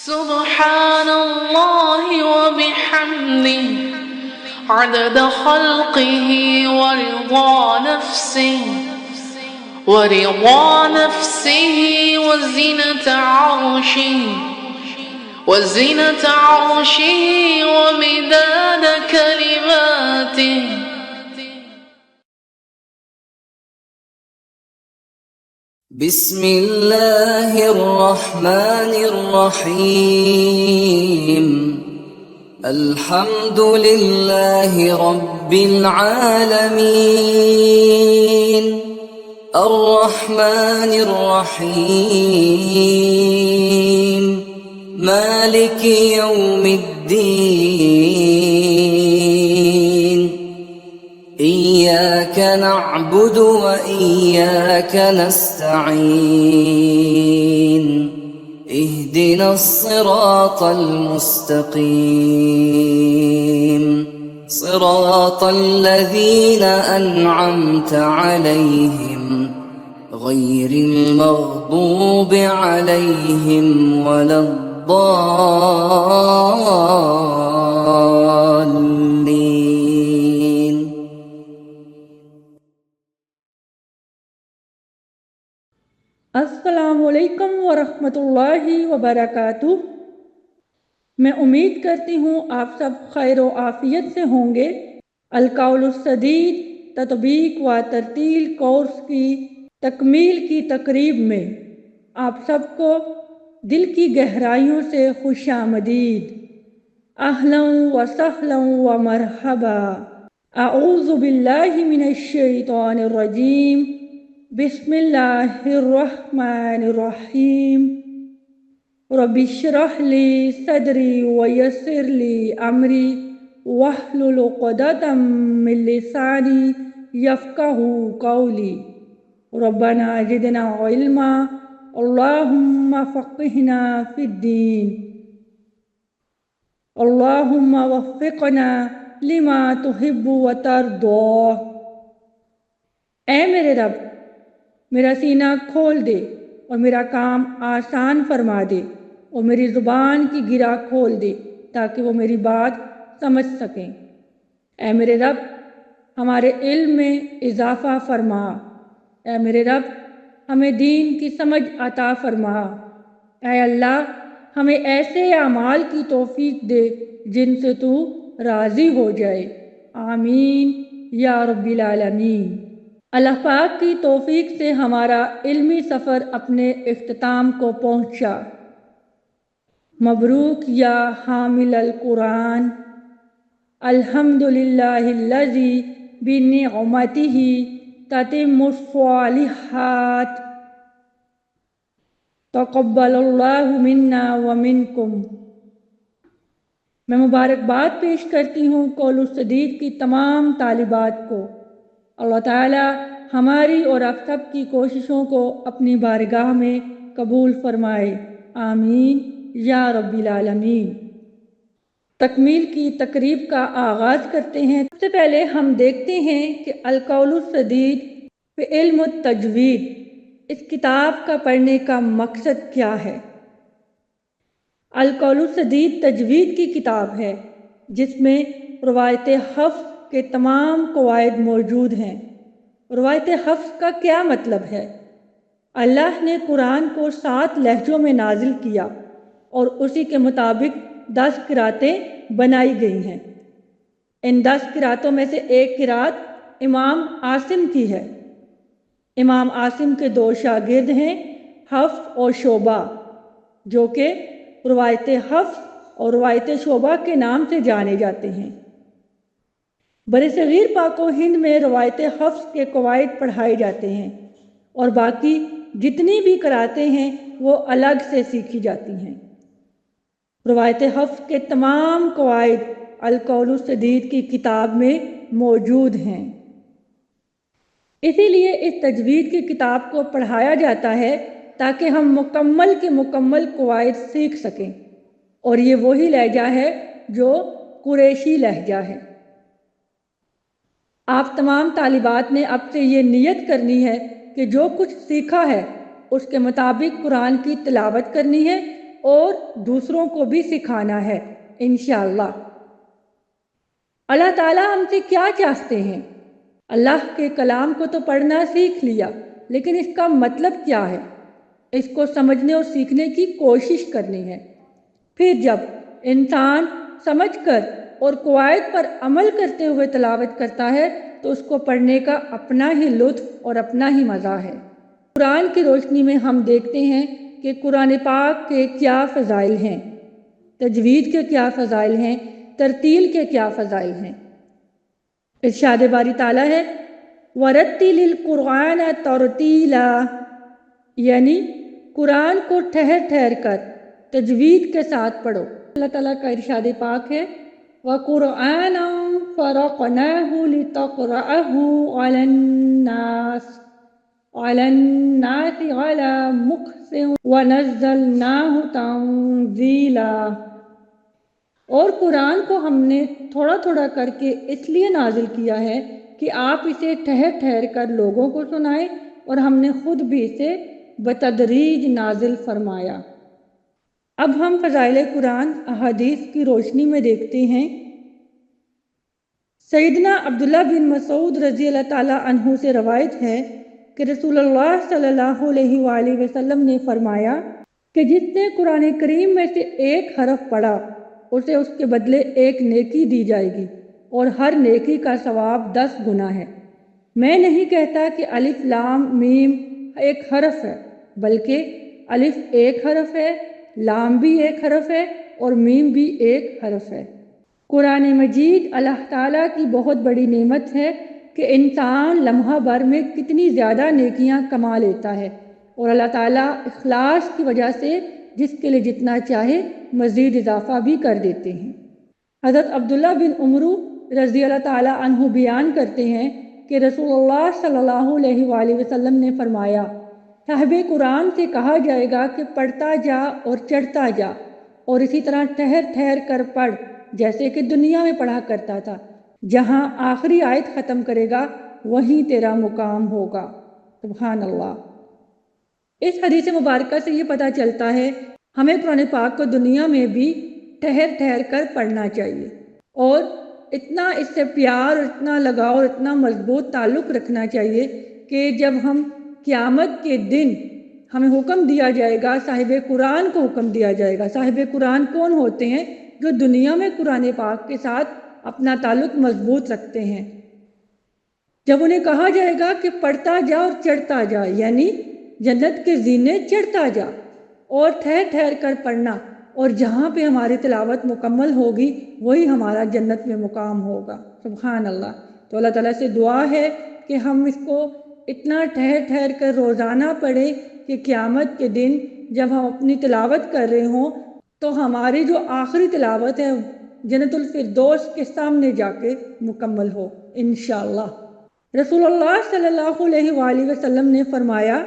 سبحان الله وبحمده عدد خلقه ورضا نفسه وزنة عرشه ومداد كلماته. بسم اللہ الرحمن الرحیم الحمد للہ رب العالمین الرحمن الرحیم مالک یوم الدین إياك نعبد وإياك نستعين اهدنا الصراط المستقيم صراط الذين أنعمت عليهم غير المغضوب عليهم ولا الضالين. السلام علیکم ورحمۃ اللہ وبرکاتہ. میں امید کرتی ہوں آپ سب خیر و عافیت سے ہوں گے. القول السدید تطبیق و ترتیل کورس کی تکمیل کی تقریب میں آپ سب کو دل کی گہرائیوں سے خوش آمدید. اہلا و سہلا و مرحبا. اعوذ باللہ من الشیطان الرجیم. بسم اللہ الرحمن الرحیم. رب اشرح لی صدری ویسر لی امری واحلل عقدۃ من لسانی یفقہوا قولی. ربنا زدنا علما اللہم فقہنا فی الدین. اللہم وفقنا لما تحب وترضی. اے میرے رب، میرا سینہ کھول دے اور میرا کام آسان فرما دے اور میری زبان کی گرہ کھول دے تاکہ وہ میری بات سمجھ سکیں. اے میرے رب، ہمارے علم میں اضافہ فرما. اے میرے رب، ہمیں دین کی سمجھ عطا فرما. اے اللہ، ہمیں ایسے اعمال کی توفیق دے جن سے تو راضی ہو جائے. آمین یا رب العالمین. اللہ پاک کی توفیق سے ہمارا علمی سفر اپنے اختتام کو پہنچا. مبروک یا حامل القرآن. الحمدللہ الذی بنعمتہ تتم الصالحات. تقبل اللہ منا ومنکم. میں مبارکباد پیش کرتی ہوں قول السدید کی تمام طالبات کو. اللہ تعالی ہماری اور آپ سب کی کوششوں کو اپنی بارگاہ میں قبول فرمائے. آمین یا رب العالمین. تکمیل کی تقریب کا آغاز کرتے ہیں. سب سے پہلے ہم دیکھتے ہیں کہ القول السدید فی علم التجوید، اس کتاب کا پڑھنے کا مقصد کیا ہے. القول السدید تجوید کی کتاب ہے جس میں روایت حفظ کے تمام قواعد موجود ہیں. روایت حفظ کا کیا مطلب ہے؟ اللہ نے قرآن کو 7 لہجوں میں نازل کیا اور اسی کے مطابق 10 قراتیں بنائی گئی ہیں. ان 10 قراتوں میں سے ایک قرات امام عاصم کی ہے. امام عاصم کے 2 شاگرد ہیں، حفص اور شعبہ، جو کہ روایت حفص اور روایت شعبہ کے نام سے جانے جاتے ہیں. برصغیر پاک و ہند میں روایت حفظ کے قواعد پڑھائے جاتے ہیں اور باقی جتنی بھی قراتیں ہیں وہ الگ سے سیکھی جاتی ہیں. روایت حفظ کے تمام قواعد القول السدید کی کتاب میں موجود ہیں. اسی لیے اس تجوید کی کتاب کو پڑھایا جاتا ہے تاکہ ہم مکمل کے مکمل قواعد سیکھ سکیں. اور یہ وہی لہجہ ہے جو قریشی لہجہ ہے. آپ تمام طالبات نے اب سے یہ نیت کرنی ہے کہ جو کچھ سیکھا ہے اس کے مطابق قرآن کی تلاوت کرنی ہے اور دوسروں کو بھی سکھانا ہے انشاءاللہ۔ اللہ تعالیٰ ہم سے کیا چاہتے ہیں؟ اللہ کے کلام کو تو پڑھنا سیکھ لیا، لیکن اس کا مطلب کیا ہے، اس کو سمجھنے اور سیکھنے کی کوشش کرنی ہے۔ پھر جب انسان سمجھ کر اور قواعد پر عمل کرتے ہوئے تلاوت کرتا ہے تو اس کو پڑھنے کا اپنا ہی لطف اور اپنا ہی مزہ ہے۔ قرآن کی روشنی میں ہم دیکھتے ہیں کہ قرآن پاک کے کیا فضائل ہیں، تجوید کے کیا فضائل ہیں، ترتیل کے کیا فضائل ہیں۔ ارشاد باری تعالیٰ ہے وَرَتِّلِ الْقُرْآنَ تَرْتِیلًا، یعنی قرآن کو ٹھہر ٹھہر کر تجوید کے ساتھ پڑھو۔ اللہ تعالیٰ کا ارشاد پاک ہے وَقُرْآنًا فَرَقْنَاهُ لِتَقْرَأَهُ عَلَى النَّاسِ عَلَى مُكْثٍ وَنَزَّلْنَاهُ تَنزِيلًا، اور قرآن کو ہم نے تھوڑا تھوڑا کر کے اس لیے نازل کیا ہے کہ آپ اسے ٹھہر ٹھہر کر لوگوں کو سنائیں، اور ہم نے خود بھی اسے بتدریج نازل فرمایا۔ اب ہم فضائل قرآن احادیث کی روشنی میں دیکھتے ہیں۔ سیدنا عبداللہ بن مسعود رضی اللہ تعالیٰ عنہ سے روایت ہے کہ رسول اللہ صلی اللہ علیہ وآلہ وسلم نے فرمایا کہ جس نے قرآن کریم میں سے ایک حرف پڑھا اسے اس کے بدلے ایک نیکی دی جائے گی، اور ہر نیکی کا ثواب 10 گنا ہے۔ میں نہیں کہتا کہ الف لام میم ایک حرف ہے، بلکہ الف ایک حرف ہے، لام بھی ایک حرف ہے، اور میم بھی ایک حرف ہے۔ قرآن مجید اللہ تعالیٰ کی بہت بڑی نعمت ہے کہ انسان لمحہ بھر میں کتنی زیادہ نیکیاں کما لیتا ہے، اور اللہ تعالیٰ اخلاص کی وجہ سے جس کے لیے جتنا چاہے مزید اضافہ بھی کر دیتے ہیں۔ حضرت عبداللہ بن عمرو رضی اللہ تعالیٰ عنہ بیان کرتے ہیں کہ رسول اللہ صلی اللہ علیہ وآلہ وسلم نے فرمایا صاحب قرآن سے کہا جائے گا کہ پڑھتا جا اور چڑھتا جا، اور اسی طرح ٹھہر ٹھہر کر پڑھ جیسے کہ دنیا میں پڑھا کرتا تھا، جہاں آخری آیت ختم کرے گا وہیں تیرا مقام ہوگا۔ سبحان اللہ۔ اس حدیث مبارکہ سے یہ پتہ چلتا ہے ہمیں قرآن پاک کو دنیا میں بھی ٹھہر ٹھہر کر پڑھنا چاہیے، اور اتنا اس سے پیار، اتنا لگاؤ اور اتنا مضبوط تعلق رکھنا چاہیے کہ جب ہم قیامت کے دن ہمیں حکم دیا جائے گا، صاحب قرآن کو حکم دیا جائے گا۔ صاحب قرآن کون ہوتے ہیں؟ جو دنیا میں قرآن پاک کے ساتھ اپنا تعلق مضبوط رکھتے ہیں۔ جب انہیں کہا جائے گا کہ پڑھتا جا اور چڑھتا جا، یعنی جنت کے زینے چڑھتا جا اور ٹھہر ٹھہر کر پڑھنا، اور جہاں پہ ہماری تلاوت مکمل ہوگی وہی ہمارا جنت میں مقام ہوگا۔ سبحان اللہ۔ تو اللہ تعالیٰ سے دعا ہے کہ ہم اس کو اتنا ٹھہر ٹھہر کر روزانہ پڑھیں کہ قیامت کے دن جب ہم اپنی تلاوت کر رہے ہوں تو ہماری جو آخری تلاوت ہے جنت الفردوس کے سامنے جا کے مکمل ہو انشاءاللہ۔ رسول اللہ صلی اللہ علیہ وآلہ وسلم نے فرمایا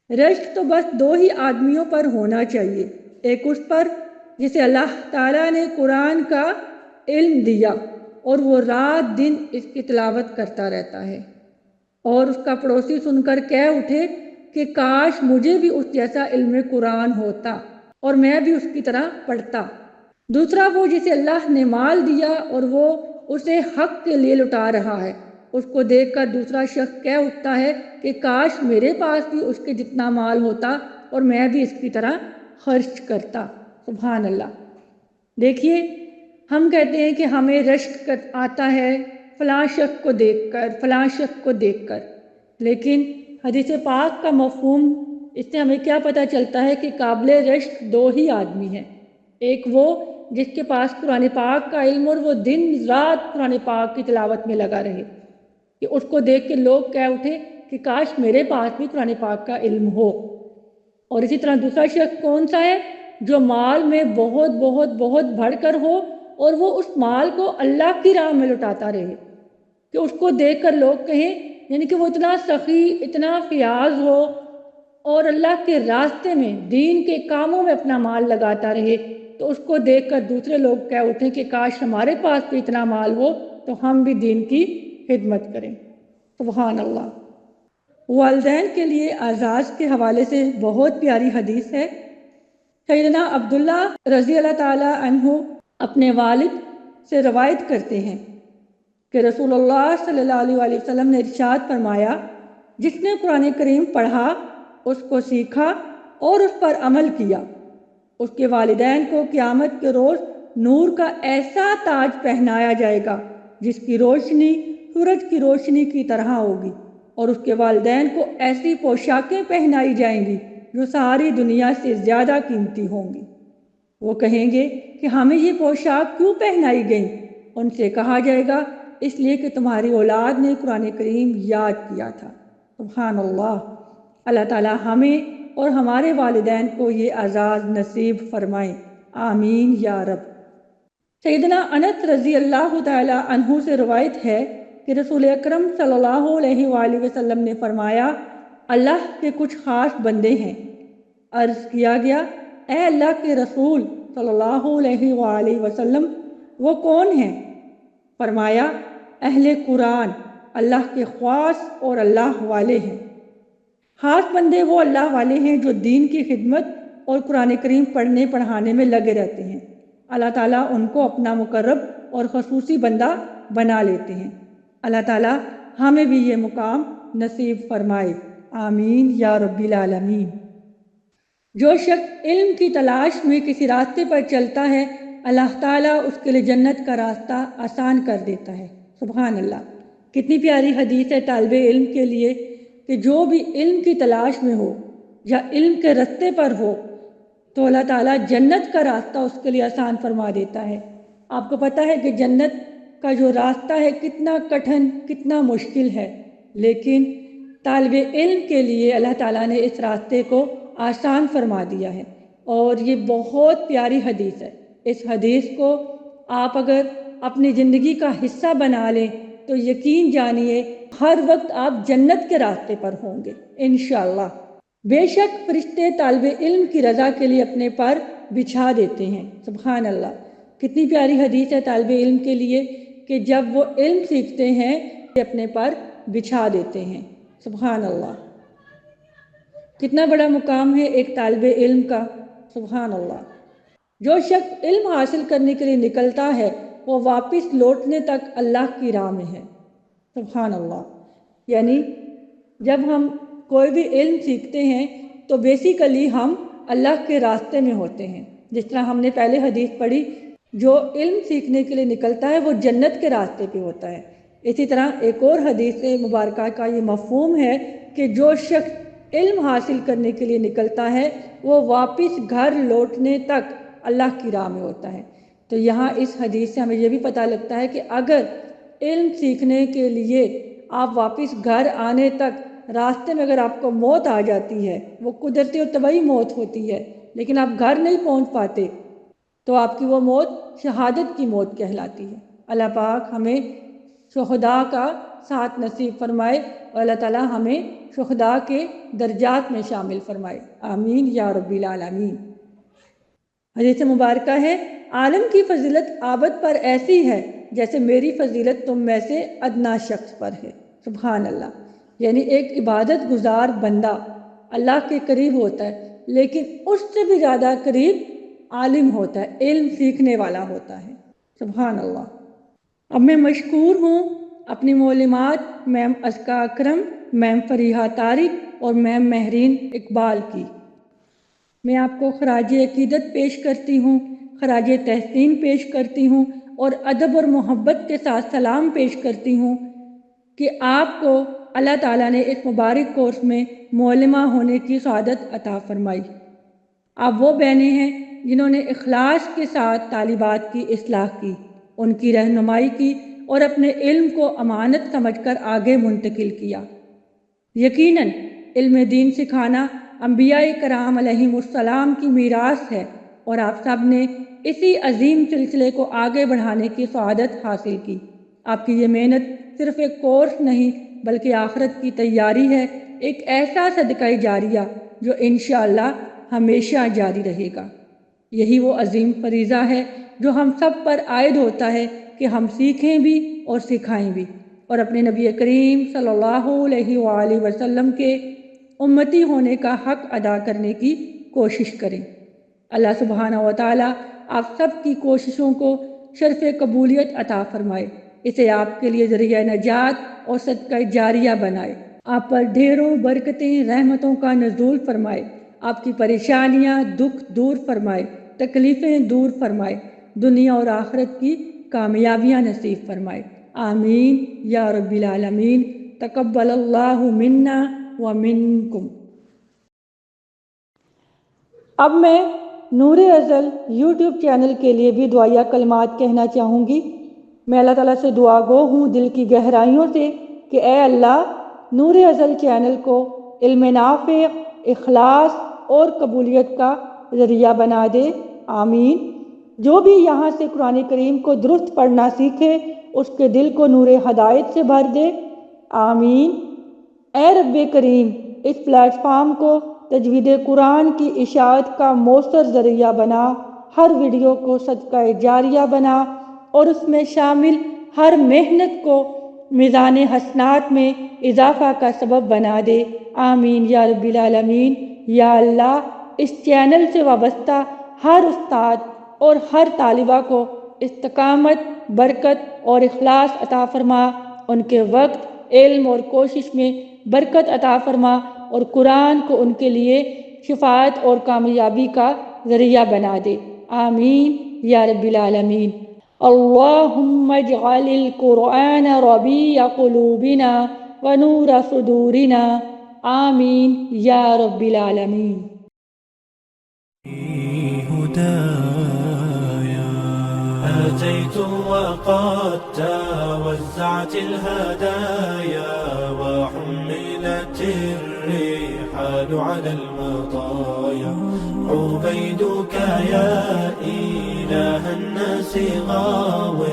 رشک تو بس 2 ہی آدمیوں پر ہونا چاہیے، ایک اس پر جسے اللہ تعالیٰ نے قرآن کا علم دیا اور وہ رات دن اس کی تلاوت کرتا رہتا ہے، اور اس کا پڑوسی سن کر کہہ اٹھے کہ کاش مجھے بھی اس جیسا علم قرآن ہوتا اور میں بھی اس کی طرح پڑھتا۔ دوسرا وہ جسے اللہ نے مال دیا اور وہ اسے حق کے لیے لٹا رہا ہے، اس کو دیکھ کر دوسرا شخص کہہ اٹھتا ہے کہ کاش میرے پاس بھی اس کے جتنا مال ہوتا اور میں بھی اس کی طرح خرچ کرتا۔ سبحان اللہ۔ دیکھیے ہم کہتے ہیں کہ ہمیں رشک آتا ہے فلاں شخص کو دیکھ کر، فلاں شخص کو دیکھ کر، لیکن حدیث پاک کا مفہوم اس سے ہمیں کیا پتہ چلتا ہے کہ قابل رشک 2 ہی آدمی ہیں، ایک وہ جس کے پاس قرآن پاک کا علم اور وہ دن رات قرآن پاک کی تلاوت میں لگا رہے کہ اس کو دیکھ کے لوگ کہہ اٹھے کہ کاش میرے پاس بھی قرآن پاک کا علم ہو۔ اور اسی طرح دوسرا شخص کون سا ہے؟ جو مال میں بہت بہت بہت بڑھ کر ہو اور وہ اس مال کو اللہ کی راہ میں لٹاتا رہے، کہ اس کو دیکھ کر لوگ کہیں یعنی کہ وہ اتنا سخی، اتنا فیاض ہو اور اللہ کے راستے میں دین کے کاموں میں اپنا مال لگاتا رہے، تو اس کو دیکھ کر دوسرے لوگ کہہ اٹھیں کہ کاش ہمارے پاس بھی اتنا مال ہو تو ہم بھی دین کی خدمت کریں۔ سبحان اللہ۔ والدین کے لیے اعزاز کے حوالے سے بہت پیاری حدیث ہے۔ سیدنا عبداللہ رضی اللہ تعالی عنہ اپنے والد سے روایت کرتے ہیں کہ رسول اللہ صلی اللہ علیہ وسلم نے ارشاد فرمایا، جس نے قرآن کریم پڑھا، اس کو سیکھا اور اس پر عمل کیا، اس کے والدین کو قیامت کے روز نور کا ایسا تاج پہنایا جائے گا جس کی روشنی سورج کی روشنی کی طرح ہوگی، اور اس کے والدین کو ایسی پوشاکیں پہنائی جائیں گی جو ساری دنیا سے زیادہ قیمتی ہوں گی۔ وہ کہیں گے کہ ہمیں یہ پوشاک کیوں پہنائی گئی؟ ان سے کہا جائے گا، اس لیے کہ تمہاری اولاد نے قرآن کریم یاد کیا تھا۔ سبحان اللہ۔ اللہ تعالی ہمیں اور ہمارے والدین کو یہ اعزاز نصیب فرمائیں، آمین یا رب۔ سیدنا انس رضی اللہ تعالی عنہ سے روایت ہے کہ رسول اکرم صلی اللہ علیہ وآلہ وسلم نے فرمایا، اللہ کے کچھ خاص بندے ہیں۔ عرض کیا گیا، اے اللہ کے رسول صلی اللہ علیہ وآلہ وسلم، وہ کون ہیں؟ فرمایا، اہل قرآن، اللہ کے خاص اور اللہ والے ہیں۔ خاص بندے وہ اللہ والے ہیں جو دین کی خدمت اور قرآن کریم پڑھنے پڑھانے میں لگے رہتے ہیں۔ اللہ تعالیٰ ان کو اپنا مقرب اور خصوصی بندہ بنا لیتے ہیں۔ اللہ تعالیٰ ہمیں بھی یہ مقام نصیب فرمائے، آمین یا رب العالمین۔ جو شخص علم کی تلاش میں کسی راستے پر چلتا ہے، اللہ تعالیٰ اس کے لیے جنت کا راستہ آسان کر دیتا ہے۔ سبحان اللہ۔ کتنی پیاری حدیث ہے طالب علم کے لیے کہ جو بھی علم کی تلاش میں ہو یا علم کے راستے پر ہو تو اللہ تعالیٰ جنت کا راستہ اس کے لیے آسان فرما دیتا ہے۔ آپ کو پتہ ہے کہ جنت کا جو راستہ ہے کتنا کٹھن، کتنا مشکل ہے، لیکن طالب علم کے لیے اللہ تعالیٰ نے اس راستے کو آسان فرما دیا ہے، اور یہ بہت پیاری حدیث ہے۔ اس حدیث کو آپ اگر اپنی زندگی کا حصہ بنا لیں تو یقین جانیے ہر وقت آپ جنت کے راستے پر ہوں گے انشاءاللہ۔ بے شک فرشتے طالب علم کی رضا کے لیے اپنے پر بچھا دیتے ہیں۔ سبحان اللہ۔ کتنی پیاری حدیث ہے طالب علم کے لیے کہ جب وہ علم سیکھتے ہیں اپنے پر بچھا دیتے ہیں۔ سبحان اللہ۔ کتنا بڑا مقام ہے ایک طالب علم کا، سبحان اللہ۔ جو شخص علم حاصل کرنے کے لیے نکلتا ہے وہ واپس لوٹنے تک اللہ کی راہ میں ہے۔ سبحان اللہ۔ یعنی جب ہم کوئی بھی علم سیکھتے ہیں تو بیسیکلی ہم اللہ کے راستے میں ہوتے ہیں۔ جس طرح ہم نے پہلے حدیث پڑھی، جو علم سیکھنے کے لیے نکلتا ہے وہ جنت کے راستے پہ ہوتا ہے۔ اسی طرح ایک اور حدیث مبارکہ کا یہ مفہوم ہے کہ جو شخص علم حاصل کرنے کے لیے نکلتا ہے وہ واپس گھر لوٹنے تک اللہ کی راہ میں ہوتا ہے۔ تو یہاں اس حدیث سے ہمیں یہ بھی پتہ لگتا ہے کہ اگر علم سیکھنے کے لیے آپ واپس گھر آنے تک راستے میں اگر آپ کو موت آ جاتی ہے، وہ قدرتی اور طبعی موت ہوتی ہے، لیکن آپ گھر نہیں پہنچ پاتے تو آپ کی وہ موت شہادت کی موت کہلاتی ہے۔ اللہ پاک ہمیں شہداء کا ساتھ نصیب فرمائے اور اللہ تعالیٰ ہمیں شہداء کے درجات میں شامل فرمائے، آمین یا رب العالمین۔ حدیث مبارکہ ہے، عالم کی فضیلت عابد پر ایسی ہے جیسے میری فضیلت تم میں سے ادنا شخص پر ہے۔ سبحان اللہ۔ یعنی ایک عبادت گزار بندہ اللہ کے قریب ہوتا ہے، لیکن اس سے بھی زیادہ قریب عالم ہوتا ہے، علم سیکھنے والا ہوتا ہے۔ سبحان اللہ۔ اب میں مشکور ہوں اپنی معلمات میم ازکیٰ اکرم، میم فریحہ طارق اور میم مہرین اقبال کی۔ میں آپ کو خراج عقیدت پیش کرتی ہوں، خراج تحسین پیش کرتی ہوں اور ادب اور محبت کے ساتھ سلام پیش کرتی ہوں کہ آپ کو اللہ تعالیٰ نے اس مبارک کورس میں معلمہ ہونے کی سعادت عطا فرمائی۔ آپ وہ بہنیں ہیں جنہوں نے اخلاص کے ساتھ طالبات کی اصلاح کی، ان کی رہنمائی کی اور اپنے علم کو امانت سمجھ کر آگے منتقل کیا۔ یقیناً علم دین سکھانا انبیاء کرام علیہم السلام کی میراث ہے، اور آپ سب نے اسی عظیم سلسلے کو آگے بڑھانے کی سعادت حاصل کی۔ آپ کی یہ محنت صرف ایک کورس نہیں بلکہ آخرت کی تیاری ہے، ایک ایسا صدقہ جاریہ جو انشاءاللہ ہمیشہ جاری رہے گا۔ یہی وہ عظیم فریضہ ہے جو ہم سب پر عائد ہوتا ہے کہ ہم سیکھیں بھی اور سکھائیں بھی، اور اپنے نبی کریم صلی اللہ علیہ وآلہ وسلم کے امتی ہونے کا حق ادا کرنے کی کوشش کریں۔ اللہ سبحانہ و تعالیٰ آپ سب کی کوششوں کو شرف قبولیت عطا فرمائے، اسے آپ کے لیے ذریعہ نجات اور صدقہ جاریہ بنائے، آپ پر ڈھیروں برکتیں رحمتوں کا نزول فرمائے، آپ کی پریشانیاں دکھ دور فرمائے، تکلیفیں دور فرمائے، دنیا اور آخرت کی کامیابیاں نصیب فرمائے، آمین یا رب العالمین۔ تقبل اللہ منا و منکم۔ اب میں نور ازل یوٹیوب چینل کے لیے بھی دعائیہ کلمات کہنا چاہوں گی۔ میں اللہ تعالیٰ سے دعا گو ہوں دل کی گہرائیوں سے کہ اے اللہ، نور ازل چینل کو علم نافع، اخلاص اور قبولیت کا ذریعہ بنا دے، آمین۔ جو بھی یہاں سے قرآن کریم کو درست پڑھنا سیکھے اس کے دل کو نور ہدایت سے بھر دے، آمین۔ اے رب کریم، اس پلیٹ فارم کو تجوید قرآن کی اشاعت کا مؤثر ذریعہ بنا، ہر ویڈیو کو صدقہ جاریہ بنا اور اس میں شامل ہر محنت کو میزان حسنات میں اضافہ کا سبب بنا دے، آمین یا رب العالمین۔ یا اللہ، اس چینل سے وابستہ ہر استاد اور ہر طالبہ کو استقامت، برکت اور اخلاص عطا فرما، ان کے وقت، علم اور کوشش میں برکت عطا فرما اور قرآن کو ان کے لیے شفاعت اور کامیابی کا ذریعہ بنا دے، آمین یا رب العالمین۔ اللہم اجعل القرآن ربیع قلوبنا ونور صدورنا، آمین یا رب العالمین۔ أتيت وقد توزعت الهدايا وحملت الرحال على المطايا، عبيدك يا إله الناس غاو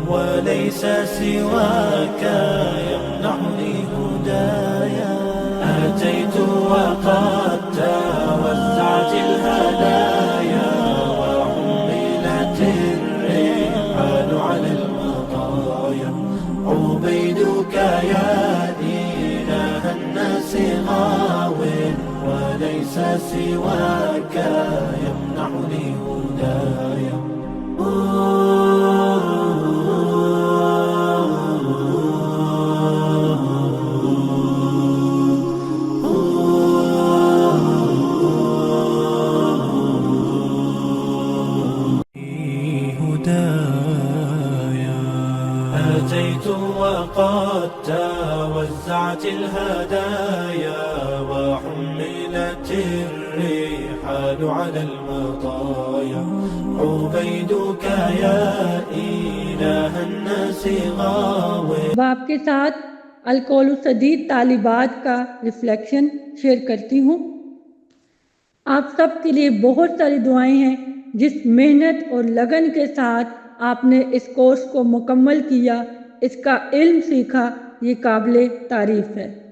وليس سواك يمنحني هدايا، أتيت وقد توزعت الهدايا عبيدك يا إله الناس غاو وليس سواك يمنحني هدايا، أتيت وقد توزعت الهدايا وحملت الرحال على المطايا، عبيدك يا إله الناس غاو۔ اب آپ کے ساتھ القول السدید طالبات کا ریفلیکشن شیئر کرتی ہوں۔ آپ سب کے لیے بہت ساری دعائیں ہیں، جس محنت اور لگن کے ساتھ آپ نے اس کورس کو مکمل کیا، اس کا علم سیکھا، یہ قابل تعریف ہے۔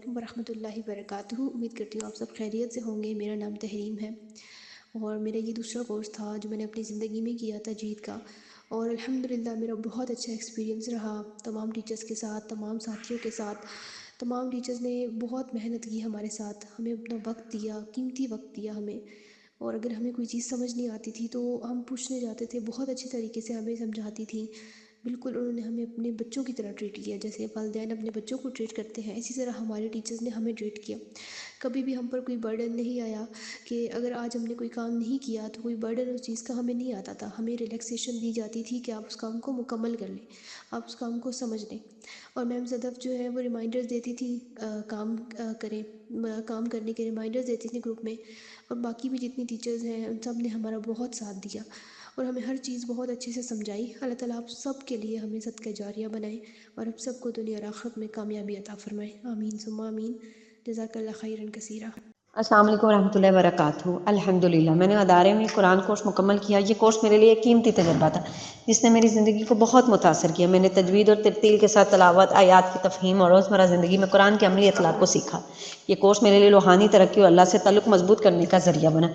علیکم ورحمۃ اللہ وبرکاتہ۔ امید کرتی ہوں آپ سب خیریت سے ہوں گے۔ میرا نام تحریم ہے اور میرا یہ دوسرا کورس تھا جو میں نے اپنی زندگی میں کیا تجوید کا، اور الحمدللہ میرا بہت اچھا ایکسپیرینس رہا تمام ٹیچرز کے ساتھ، تمام ساتھیوں کے ساتھ۔ تمام ٹیچرز نے بہت محنت کی ہمارے ساتھ، ہمیں اپنا وقت دیا، قیمتی وقت دیا ہمیں، اور اگر ہمیں کوئی چیز سمجھ نہیں آتی تھی تو ہم پوچھنے جاتے تھے، بہت اچھی طریقے سے ہمیں سمجھاتی تھیں۔ بالکل انہوں نے ہمیں اپنے بچوں کی طرح ٹریٹ کیا، جیسے والدین اپنے بچوں کو ٹریٹ کرتے ہیں اسی طرح ہمارے ٹیچرز نے ہمیں ٹریٹ کیا۔ کبھی بھی ہم پر کوئی برڈن نہیں آیا کہ اگر آج ہم نے کوئی کام نہیں کیا تو کوئی برڈن اس چیز کا ہمیں نہیں آتا تھا، ہمیں ریلیکسیشن دی جاتی تھی کہ آپ اس کام کو مکمل کر لیں، آپ اس کام کو سمجھ لیں۔ اور میم صدف جو ہے وہ ریمائنڈرز دیتی تھی، کام کرنے کے ریمائنڈرز دیتی تھی گروپ میں، اور باقی بھی جتنی ٹیچرز ہیں ان سب نے ہمارا بہت ساتھ دیا اور ہمیں ہر چیز بہت اچھے سے سمجھائی۔ اللہ تعالیٰ آپ سب کے لیے ہمیں صدقہ جاریہ بنائے اور آپ سب کو دنیا اور آخرت میں کامیابی عطا فرمائے، آمین ثم آمین۔ جزاک اللہ خیرا کثیرا۔ السلام علیکم ورحمۃ اللہ وبرکاتہ۔ الحمدللہ میں نے ادارے میں قرآن کورس مکمل کیا۔ یہ کورس میرے لیے ایک قیمتی تجربہ تھا جس نے میری زندگی کو بہت متاثر کیا۔ میں نے تجوید اور ترتیل کے ساتھ تلاوت، آیات کی تفہیم اور روزمرہ زندگی میں قرآن کے عملی اطلاق کو سیکھا۔ یہ کورس میرے لیے روحانی ترقی اور اللہ سے تعلق مضبوط کرنے کا ذریعہ بنا۔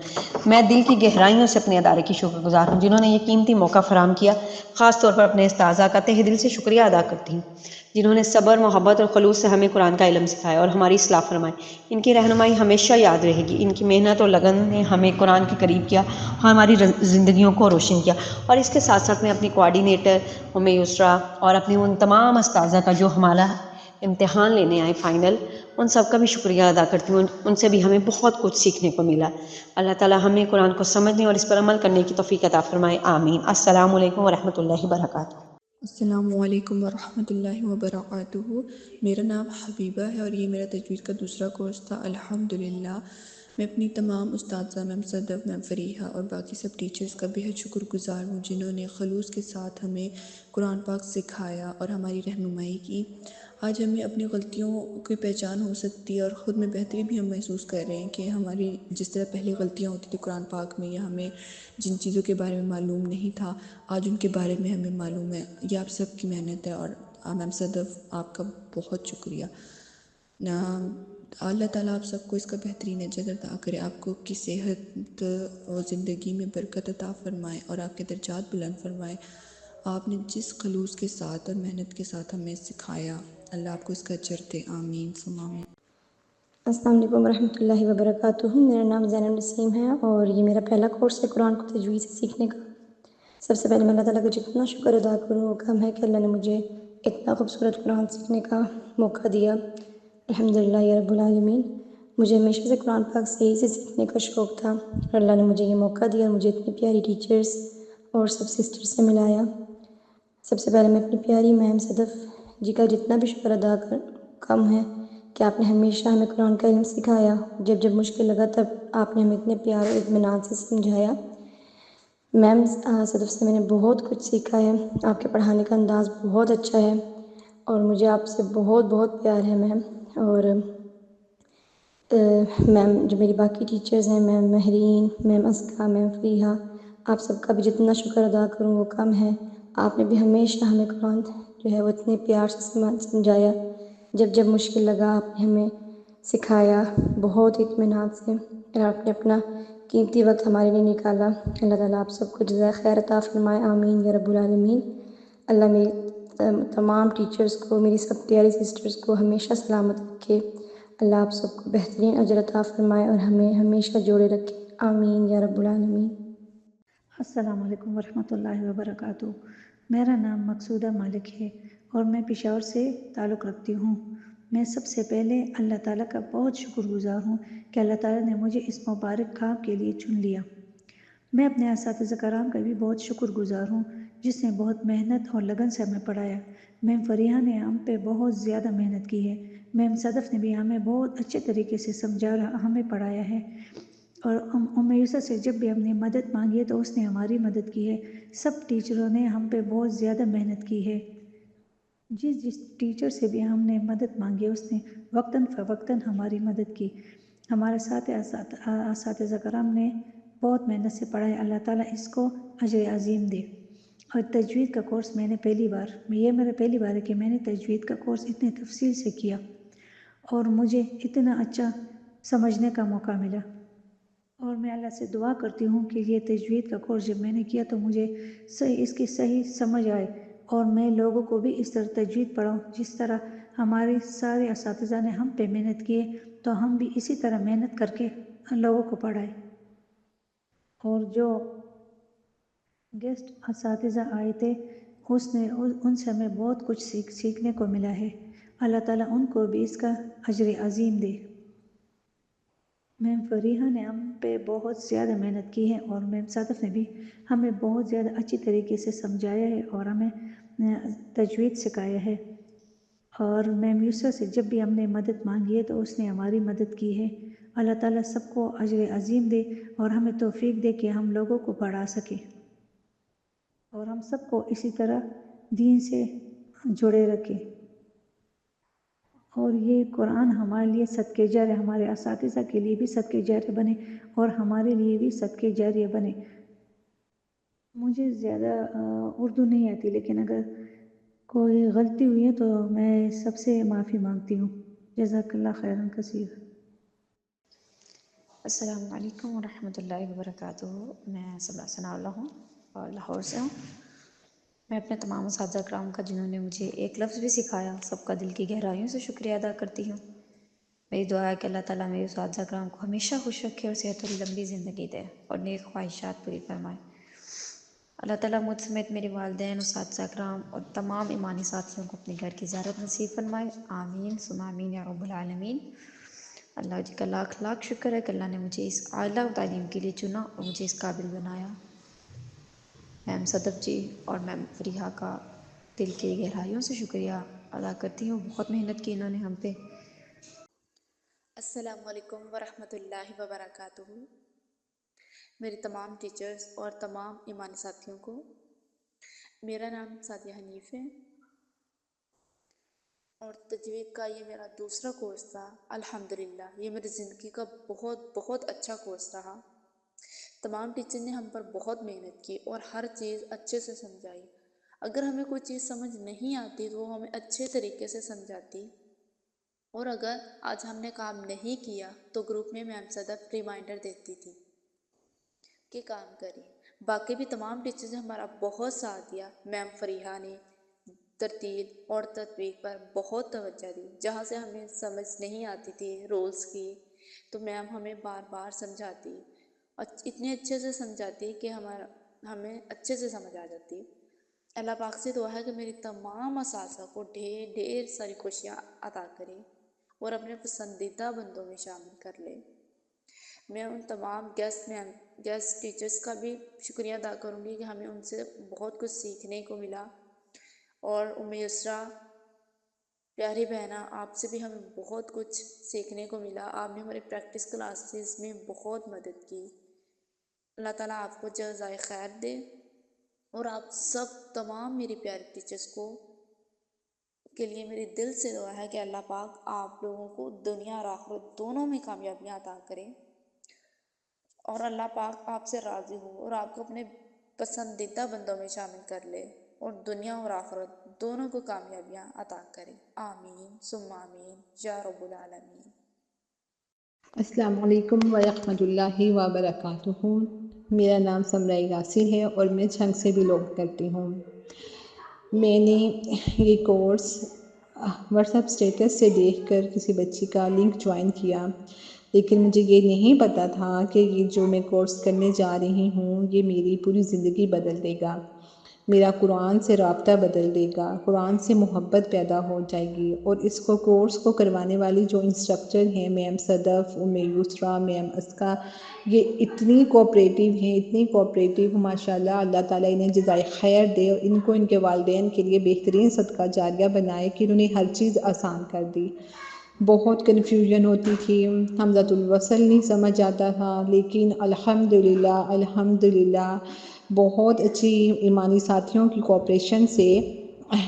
میں دل کی گہرائیوں سے اپنے ادارے کی شکر گزار ہوں جنہوں نے یہ قیمتی موقع فراہم کیا۔ خاص طور پر اپنے اساتذہ کا تہ دل سے شکریہ ادا کرتی ہوں جنہوں نے صبر، محبت اور خلوص سے ہمیں قرآن کا علم سکھایا اور ہماری اصلاح فرمائی۔ ان کی رہنمائی ہمیشہ یاد رہے گی۔ ان کی محنت اور لگن نے ہمیں قرآن کے قریب کیا اور ہماری زندگیوں کو روشن کیا۔ اور اس کے ساتھ ساتھ میں اپنی کوآرڈینیٹر ام یسریٰ اور اپنی ان تمام اساتذہ کا جو ہمارا امتحان لینے آئے فائنل، ان سب کا بھی شکریہ ادا کرتی ہوں۔ ان سے بھی ہمیں بہت کچھ سیکھنے کو ملا۔ اللہ تعالیٰ ہمیں قرآن کو سمجھنے اور اس پر عمل کرنے کی توفیق عطا فرمائے، آمین۔ السلام علیکم ورحمۃ اللہ وبرکاتہ۔ السلام علیکم ورحمۃ اللہ وبرکاتہ۔ میرا نام حبیبہ ہے اور یہ میرا تجوید کا دوسرا کورس تھا۔ الحمدللہ میں اپنی تمام استاذہ، میم صدف، میم فریحہ اور باقی سب ٹیچرز کا بہت شکر گزار ہوں جنہوں نے خلوص کے ساتھ ہمیں قرآن پاک سکھایا اور ہماری رہنمائی کی۔ آج ہمیں اپنی غلطیوں کی پہچان ہو سکتی ہے اور خود میں بہتری بھی ہم محسوس کر رہے ہیں کہ ہماری جس طرح پہلے غلطیاں ہوتی تھی قرآن پاک میں، یا ہمیں جن چیزوں کے بارے میں معلوم نہیں تھا آج ان کے بارے میں ہمیں معلوم ہے۔ یہ آپ سب کی محنت ہے اور میم صدف آپ کا بہت شکریہ۔ اللہ تعالیٰ آپ سب کو اس کا بہترین اجر عطا کرے، آپ کو کی صحت اور زندگی میں برکت عطا فرمائے اور آپ کے درجات بلند فرمائے۔ آپ نے جس خلوص کے ساتھ اور محنت کے ساتھ ہمیں سکھایا، اللہ آپ کو اس کا اجر دے، آمین ثم آمین۔ السلام علیکم ورحمۃ اللہ وبرکاتہ۔ میرا نام زینب نسیم ہے اور یہ میرا پہلا کورس ہے قرآن کو تجوید سے سیکھنے کا۔ سب سے پہلے میں اللہ تعالیٰ کا جتنا شکر ادا کروں وہ کم ہے کہ اللہ نے مجھے اتنا خوبصورت قرآن سیکھنے کا موقع دیا، الحمدللہ یا رب العالمین۔ مجھے ہمیشہ سے قرآن پاک صحیح سے سیکھنے کا شوق تھا اور اللہ نے مجھے یہ موقع دیا اور مجھے اتنی پیاری ٹیچرز اور سب سسٹرز سے ملایا۔ سب سے پہلے میں اپنی پیاری میم صدف جی کا جتنا بھی شکر ادا کم ہے کہ آپ نے ہمیشہ ہمیں قرآن کا علم سکھایا۔ جب جب مشکل لگا تب آپ نے ہمیں اتنے پیار اور اطمینان سے سمجھایا۔ میم صدف سے میں نے بہت کچھ سیکھا ہے، آپ کے پڑھانے کا انداز بہت اچھا ہے اور مجھے آپ سے بہت بہت پیار ہے میم۔ اور میم جو میری باقی ٹیچرز ہیں، میم مہرین، میم اسکا، میم فریحہ، آپ سب کا بھی جتنا شکر ادا کروں وہ کم ہے۔ آپ نے بھی ہمیشہ ہمیں قرآن جو ہے وہ اتنے پیار سے سمجھایا۔ جب جب مشکل لگا آپ نے ہمیں سکھایا بہت اطمینان سے، اور آپ نے اپنا قیمتی وقت ہمارے لیے نکالا۔ اللہ تعالیٰ آپ سب کو جزائے خیر عطا فرمائے، آمین یا رب العالمین۔ اللہ میری تمام ٹیچرز کو، میری سب پیاری سسٹرز کو ہمیشہ سلامت رکھے۔ اللہ آپ سب کو بہترین اجر عطا فرمائے اور ہمیں ہمیشہ جوڑے رکھے، آمین یا رب العالمین۔ السلام علیکم ورحمۃ اللہ وبرکاتہ۔ میرا نام مقصودہ مالک ہے اور میں پشاور سے تعلق رکھتی ہوں۔ میں سب سے پہلے اللہ تعالیٰ کا بہت شکر گزار ہوں کہ اللہ تعالیٰ نے مجھے اس مبارک کام کے لیے چن لیا۔ میں اپنے اساتذہ کرام کا بھی بہت شکر گزار ہوں جس نے بہت محنت اور لگن سے ہمیں پڑھایا۔ میم فریحہ نے ہم پہ بہت زیادہ محنت کی ہے۔ میم صدف نے بھی ہمیں بہت اچھے طریقے سے سمجھا اور ہمیں پڑھایا ہے، اور ام یسریٰ سے جب بھی ہم نے مدد مانگی ہے تو اس نے ہماری مدد کی ہے۔ سب ٹیچروں نے ہم پہ بہت زیادہ محنت کی ہے۔ جس ٹیچر سے بھی ہم نے مدد مانگی اس نے وقتاً فوقتاً ہماری مدد کی۔ ہمارے ساتھ اساتذہ کرام نے بہت محنت سے پڑھایا، اللہ تعالیٰ اس کو اجر عظیم دے۔ اور تجوید کا کورس میں نے یہ میرا پہلی بار ہے کہ میں نے تجوید کا کورس اتنے تفصیل سے کیا، اور مجھے اتنا اچھا سمجھنے کا موقع ملا، اور میں اللہ سے دعا کرتی ہوں کہ یہ تجوید کا کورس جب میں نے کیا تو مجھے اس کی صحیح سمجھ آئے، اور میں لوگوں کو بھی اس طرح تجوید پڑھاؤں جس طرح ہمارے سارے اساتذہ نے ہم پہ محنت کیے، تو ہم بھی اسی طرح محنت کر کے لوگوں کو پڑھائیں۔ اور جو گیسٹ اساتذہ آئے تھے ان سے ہمیں بہت کچھ سیکھنے کو ملا ہے۔ اللہ تعالیٰ ان کو بھی اس کا اجر عظیم دے۔ میم فریحہ نے ہم پہ بہت زیادہ محنت کی ہے، اور میم صادف نے بھی ہمیں بہت زیادہ اچھی طریقے سے سمجھایا ہے اور ہمیں تجوید سکھایا ہے۔ اور میم یسرا سے جب بھی ہم نے مدد مانگی ہے تو اس نے ہماری مدد کی ہے۔ اللہ تعالیٰ سب کو اجر عظیم دے اور ہمیں توفیق دے کہ ہم لوگوں کو پڑھا سکیں، اور ہم سب کو اسی طرح دین سے جڑے رکھے۔ اور یہ قرآن ہمارے لیے صدقہ جاریہ، ہمارے اساتذہ کے لیے بھی صدقہ جاریہ بنے اور ہمارے لیے بھی صدقہ جاریہ بنے۔ مجھے زیادہ اردو نہیں آتی، لیکن اگر کوئی غلطی ہوئی ہے تو میں سب سے معافی مانگتی ہوں۔ جزاک اللہ خیراً کثیر۔ السلام علیکم ورحمۃ اللہ وبرکاتہ۔ میں سبا ثناء اللہ ہوں اور لاہور سے ہوں۔ میں اپنے تمام اساتذہ کرام کا جنہوں نے مجھے ایک لفظ بھی سکھایا، سب کا دل کی گہرائیوں سے شکریہ ادا کرتی ہوں۔ میری دعا ہے کہ اللہ تعالیٰ میرے اساتذہ کرام کو ہمیشہ خوش رکھے اور صحت و لمبی زندگی دے اور نیک خواہشات پوری فرمائے۔ اللہ تعالیٰ مجھ سمیت میرے والدین، اساتذہ کرام اور تمام ایمانی ساتھیوں کو اپنے گھر کی زیارت نصیب فرمائے، آمین ثم آمین یا رب العالمین۔ اللہ جی کا لاکھ لاکھ شکر ہے کہ اللہ نے مجھے اس اعلیٰ تعلیم کے لیے چنا اور مجھے اس قابل بنایا۔ میم صدف جی اور میم فریحہ کا دل کی گہرائیوں سے شکریہ ادا کرتی ہوں، بہت محنت کی انہوں نے ہم پہ۔ السلام علیکم ورحمۃ اللہ وبرکاتہ۔ میری تمام ٹیچرز اور تمام ایمانی ساتھیوں کو، میرا نام سعدیہ حنیف ہے اور تجوید کا یہ میرا دوسرا کورس تھا۔ الحمدللہ یہ میری زندگی کا بہت اچھا کورس رہا۔ تمام ٹیچر نے ہم پر بہت محنت کی اور ہر چیز اچھے سے سمجھائی۔ اگر ہمیں کوئی چیز سمجھ نہیں آتی تو وہ ہمیں اچھے طریقے سے سمجھاتی، اور اگر آج ہم نے کام نہیں کیا تو گروپ میں میم صدف ریمائنڈر دیتی تھی کہ کام کریں۔ باقی بھی تمام ٹیچرز نے ہمارا بہت ساتھ دیا۔ میم فریحہ نے ترتیل اور تطبیق پر بہت توجہ دی۔ جہاں سے ہمیں سمجھ نہیں آتی تھی رولز کی تو میم ہمیں بار بار سمجھاتی، اتنے اچھے سے سمجھاتی کہ ہمیں اچھے سے سمجھ آ جاتی۔ اللہ پاک سے دعا ہے کہ میری تمام اساتذہ کو ڈھیر ساری خوشیاں عطا کرے اور اپنے پسندیدہ بندوں میں شامل کر لے۔ میں ان تمام گیسٹ ٹیچرز کا بھی شکریہ ادا کروں گی کہ ہمیں ان سے بہت کچھ سیکھنے کو ملا، اور یسرا پیاری بہنا، آپ سے بھی ہمیں بہت کچھ سیکھنے کو ملا۔ آپ نے ہمارے پریکٹس کلاسز میں بہت مدد کی۔ اللہ تعالیٰ آپ کو جزائے خیر دے، اور آپ سب تمام میری پیاری ٹیچرز کو کے لیے میری دل سے دعا ہے کہ اللہ پاک آپ لوگوں کو دنیا اور آخرت دونوں میں کامیابیاں عطا کریں، اور اللہ پاک آپ سے راضی ہو اور آپ کو اپنے پسندیدہ بندوں میں شامل کر لے اور دنیا اور آخرت دونوں کو کامیابیاں عطا کرے۔ آمین ثم آمین یا رب العالمین۔ السلام علیکم ورحمۃ اللہ وبرکاتہ۔ میرا نام سمرہ یاسر ہے اور میں چھنگ سے بلونگ کرتی ہوں۔ میں نے یہ کورس واٹس ایپ اسٹیٹس سے دیکھ کر کسی بچی کا لنک جوائن کیا، لیکن مجھے یہ نہیں پتہ تھا کہ یہ جو میں کورس کرنے جا رہی ہوں یہ میری پوری زندگی بدل دے گا، میرا قرآن سے رابطہ بدل دے گا، قرآن سے محبت پیدا ہو جائے گی۔ اور اس کورس کو کروانے والی جو انسٹرکٹر ہیں میم صدف، یسرا، میم اسکا، یہ اتنی کوآپریٹیو ہیں، اتنی کوآپریٹیو، ماشاءاللہ۔ اللہ تعالیٰ انہیں جزائے خیر دے اور ان کو ان کے والدین کے لیے بہترین صدقہ جاریہ بنائے کہ انہوں نے ہر چیز آسان کر دی۔ بہت کنفیوژن ہوتی تھی، حمزۃ الوصل نہیں سمجھ آتا تھا، لیکن الحمدللہ بہت اچھی ایمانی ساتھیوں کی کوآپریشن سے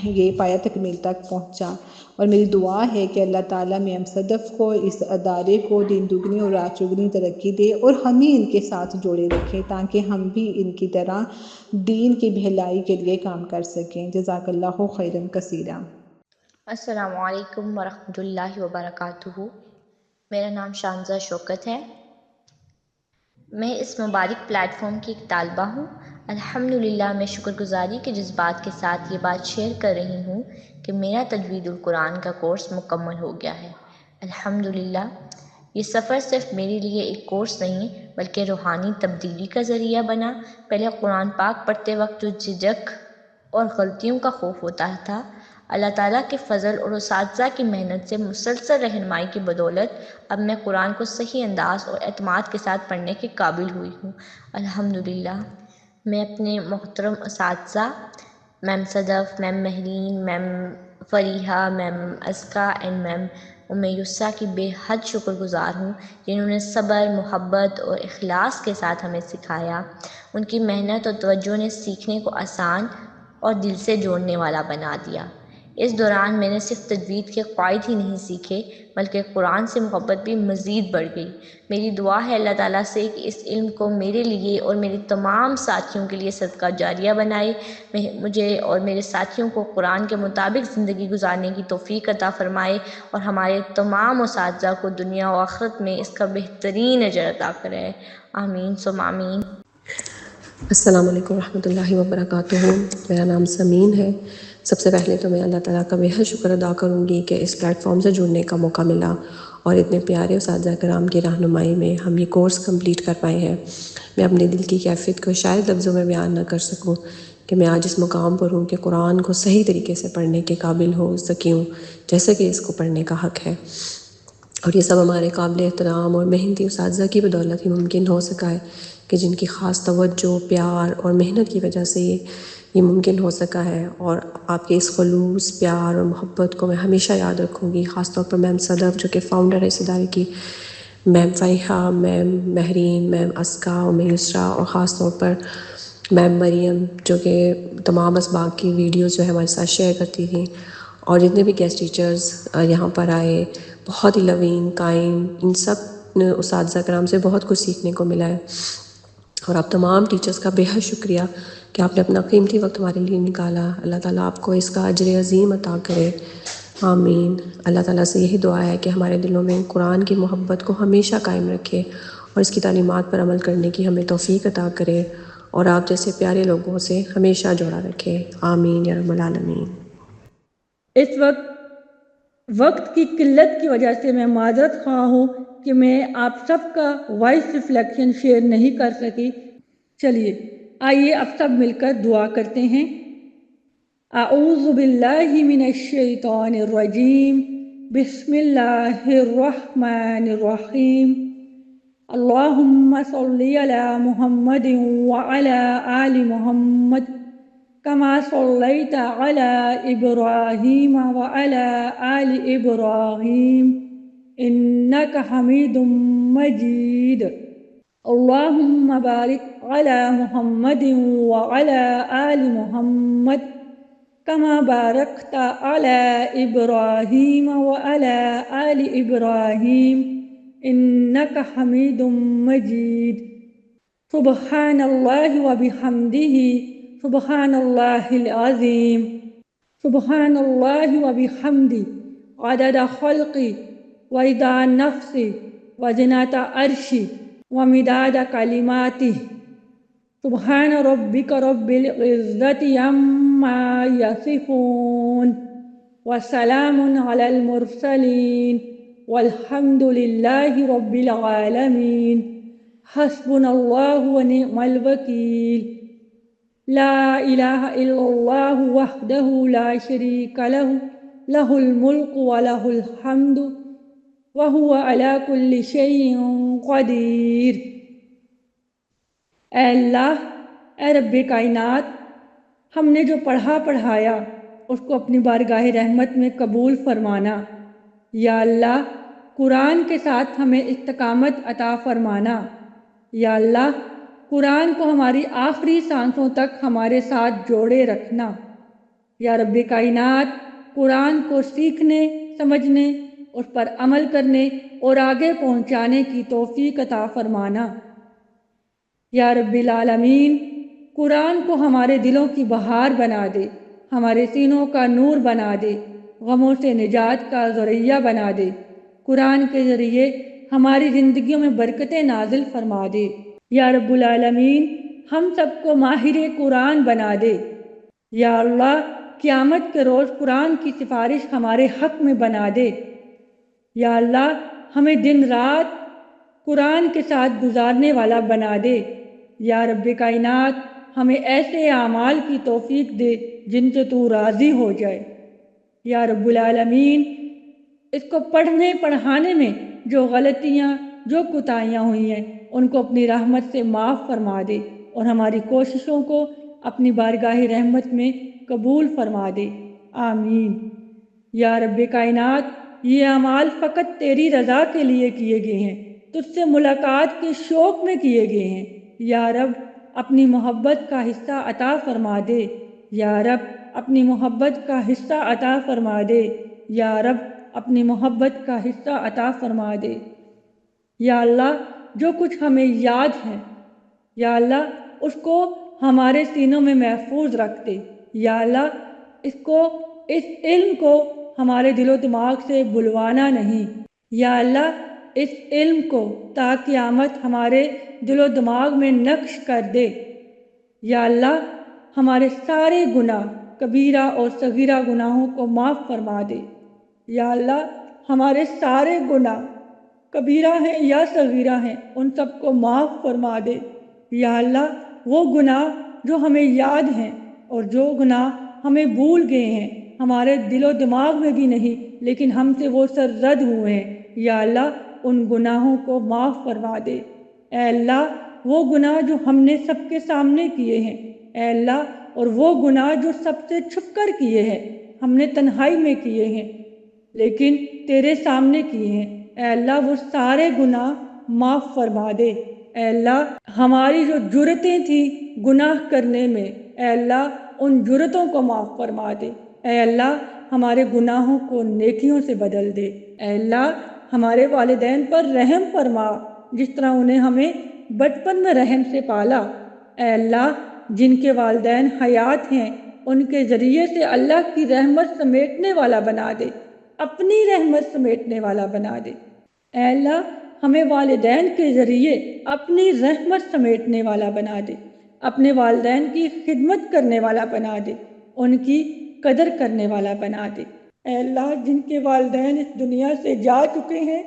یہ پایہ تکمیل تک پہنچا۔ اور میری دعا ہے کہ اللہ تعالیٰ میم صدف کو، اس ادارے کو دین دگنی اور رات چگنی ترقی دے اور ہمیں ان کے ساتھ جوڑے رکھے تاکہ ہم بھی ان کی طرح دین کی بھلائی کے لیے کام کر سکیں۔ جزاک اللہ خیراً کثیرا۔ السلام علیکم ورحمۃ اللہ وبرکاتہ۔ میرا نام شانزہ شوکت ہے۔ میں اس مبارک پلیٹ فارم کی ایک طالبہ ہوں۔ الحمدللہ میں شکر گزاری کے جذبات کے ساتھ یہ بات شیئر کر رہی ہوں کہ میرا تجوید القرآن کا کورس مکمل ہو گیا ہے۔ الحمدللہ یہ سفر صرف میرے لیے ایک کورس نہیں بلکہ روحانی تبدیلی کا ذریعہ بنا۔ پہلے قرآن پاک پڑھتے وقت جو جھجک اور غلطیوں کا خوف ہوتا تھا، اللہ تعالیٰ کے فضل اور اساتذہ کی محنت سے مسلسل رہنمائی کی بدولت اب میں قرآن کو صحیح انداز اور اعتماد کے ساتھ پڑھنے کے قابل ہوئی ہوں۔ الحمدللہ میں اپنے محترم اساتذہ میم صدف، میم مہرین، میم فریحہ، میم ازکیٰ اینڈ میم یسریٰ کی بے حد شکر گزار ہوں، جنہوں نے صبر، محبت اور اخلاص کے ساتھ ہمیں سکھایا۔ ان کی محنت اور توجہ نے سیکھنے کو آسان اور دل سے جوڑنے والا بنا دیا۔ اس دوران میں نے صرف تجوید کے قواعد ہی نہیں سیکھے بلکہ قرآن سے محبت بھی مزید بڑھ گئی۔ میری دعا ہے اللہ تعالیٰ سے کہ اس علم کو میرے لیے اور میرے تمام ساتھیوں کے لیے صدقہ جاریہ بنائے، مجھے اور میرے ساتھیوں کو قرآن کے مطابق زندگی گزارنے کی توفیق عطا فرمائے، اور ہمارے تمام اساتذہ کو دنیا و آخرت میں اس کا بہترین اجر عطا کرے۔ آمین ثم آمین۔ السلام علیکم ورحمۃ اللہ وبرکاتہ۔ میرا نام سمین ہے۔ سب سے پہلے تو میں اللہ تعالیٰ کا بے حد شکر ادا کروں گی کہ اس پلیٹ فارم سے جڑنے کا موقع ملا اور اتنے پیارے اساتذہ کرام کی رہنمائی میں ہم یہ کورس کمپلیٹ کر پائے ہیں۔ میں اپنے دل کی کیفیت کو شاید لفظوں میں بیان نہ کر سکوں کہ میں آج اس مقام پر ہوں کہ قرآن کو صحیح طریقے سے پڑھنے کے قابل ہو سکی ہوں جیسے کہ اس کو پڑھنے کا حق ہے، اور یہ سب ہمارے قابل احترام اور محنتی اساتذہ کی بدولت ہی ممکن ہو سکا ہے کہ جن کی خاص توجہ، پیار اور محنت کی وجہ سے یہ ممکن ہو سکا ہے۔ اور آپ کے اس خلوص، پیار اور محبت کو میں ہمیشہ یاد رکھوں گی، خاص طور پر میم صدف جو کہ فاؤنڈر ہے اس ادارے کی، میم فریحہ، میم مہرین، میم ازکیٰ، یسریٰ، اور خاص طور پر میم مریم جو کہ تمام اسباق کی ویڈیوز جو ہے ہمارے ساتھ شیئر کرتی تھیں، اور جتنے بھی گیسٹ ٹیچرز یہاں پر آئے، بہت ہی لونگ، کائنڈ، ان سب اساتذہ کرام سے بہت کچھ سیکھنے کو ملا ہے۔ اور آپ تمام ٹیچرز کا بے حد شکریہ کہ آپ نے اپنا قیمتی وقت ہمارے لیے نکالا۔ اللہ تعالیٰ آپ کو اس کا اجر عظیم عطا کرے، آمین۔ اللہ تعالیٰ سے یہی دعا ہے کہ ہمارے دلوں میں قرآن کی محبت کو ہمیشہ قائم رکھے اور اس کی تعلیمات پر عمل کرنے کی ہمیں توفیق عطا کرے، اور آپ جیسے پیارے لوگوں سے ہمیشہ جوڑا رکھے، آمین یا رب العالمین۔ اس وقت کی قلت کی وجہ سے میں معذرت خواہ ہوں کہ میں آپ سب کا وائس ریفلیکشن شیئر نہیں کر سکی۔ چلیے آئیے اب سب مل کر دعا کرتے ہیں۔ اعوذ باللہ من الشیطان الرجیم، بسم اللہ الرحمن الرحیم، اللہم صلی علی محمد وعلی آل محمد كما صليت على إبراهيم وعلى آل إبراهيم إنك حميد مجيد، اللهم بارك على محمد وعلى آل محمد كما باركت على إبراهيم وعلى آل إبراهيم إنك حميد مجيد، سبحان الله وبحمده سبحان اللہ العظیم، سبحان اللہ وبحمدہ عدد خلقی ورضا نفسی وزنۃ عرشی ومداد کلماتہ، سبحان ربک رب العزۃ عما یصفون وسلام علی المرسلین والحمد للہ رب العالمین، حسبنا اللہ ونعم الوکیل، لا الہ الا اللہ وحدہ لا شریک لہ، لہ الملک ولہ الحمد وہو علی کل شیء قدیر۔ اے اللہ، اے رب کائنات، ہم نے جو پڑھایا اس کو اپنی بارگاہ رحمت میں قبول فرمانا۔ یا اللہ، قرآن کے ساتھ ہمیں استقامت عطا فرمانا۔ یا اللہ، قرآن کو ہماری آخری سانسوں تک ہمارے ساتھ جوڑے رکھنا۔ یا رب کائنات، قرآن کو سیکھنے، سمجھنے، اس پر عمل کرنے اور آگے پہنچانے کی توفیق عطا فرمانا۔ یا رب العالمین، قرآن کو ہمارے دلوں کی بہار بنا دے، ہمارے سینوں کا نور بنا دے، غموں سے نجات کا ذریعہ بنا دے۔ قرآن کے ذریعے ہماری زندگیوں میں برکتیں نازل فرما دے۔ یا رب العالمین ہم سب کو ماہر قرآن بنا دے۔ یا اللہ قیامت کے روز قرآن کی سفارش ہمارے حق میں بنا دے۔ یا اللہ ہمیں دن رات قرآن کے ساتھ گزارنے والا بنا دے۔ یا رب کائنات ہمیں ایسے اعمال کی توفیق دے جن سے تو راضی ہو جائے۔ یا رب العالمین اس کو پڑھنے پڑھانے میں جو غلطیاں جو کوتاہیاں ہوئی ہیں ان کو اپنی رحمت سے معاف فرما دے اور ہماری کوششوں کو اپنی بارگاہ رحمت میں قبول فرما دے، آمین۔ یا رب کائنات یہ اعمال فقط تیری رضا کے لیے کیے گئے ہیں، تجھ سے ملاقات کے شوق میں کیے گئے ہیں۔ یا رب اپنی محبت کا حصہ عطا فرما دے۔ یا رب اپنی محبت کا حصہ عطا فرما دے۔ یا رب اپنی محبت کا حصہ عطا فرما دے۔ یا اللہ جو کچھ ہمیں یاد ہے یا اللہ اس کو ہمارے سینوں میں محفوظ رکھ دے۔ یا اللہ اس علم کو ہمارے دل و دماغ سے بلوانا نہیں۔ یا اللہ اس علم کو تا قیامت ہمارے دل و دماغ میں نقش کر دے۔ یا اللہ ہمارے سارے گناہ کبیرہ اور صغیرہ گناہوں کو معاف فرما دے۔ یا اللہ ہمارے سارے گناہ کبیرہ ہیں یا صغیرہ ہیں ان سب کو معاف فرما دے۔ یا اللہ وہ گناہ جو ہمیں یاد ہیں اور جو گناہ ہمیں بھول گئے ہیں، ہمارے دل و دماغ میں بھی نہیں لیکن ہم سے وہ سرزد ہوئے ہیں، یا اللہ ان گناہوں کو معاف فرما دے۔ اے اللہ وہ گناہ جو ہم نے سب کے سامنے کیے ہیں، اے اللہ اور وہ گناہ جو سب سے چھپ کر کیے ہیں، ہم نے تنہائی میں کیے ہیں لیکن تیرے سامنے کیے ہیں، اے اللہ وہ سارے گناہ معاف فرما دے۔ اے اللہ ہماری جو جرتیں تھیں گناہ کرنے میں، اے اللہ ان جرتوں کو معاف فرما دے۔ اے اللہ ہمارے گناہوں کو نیکیوں سے بدل دے۔ اے اللہ ہمارے والدین پر رحم فرما جس طرح انہیں ہمیں بچپن میں رحم سے پالا۔ اے اللہ جن کے والدین حیات ہیں ان کے ذریعے سے اللہ کی رحمت سمیٹنے والا بنا دے، اپنی رحمت سمیٹنے والا بنا دے۔ اے اللہ ہمیں والدین کے ذریعے اپنی رحمت سمیٹنے والا بنا دے، اپنے والدین کی خدمت کرنے والا بنا دے، ان کی قدر کرنے والا بنا دے۔ اے اللہ جن کے والدین اس دنیا سے جا چکے ہیں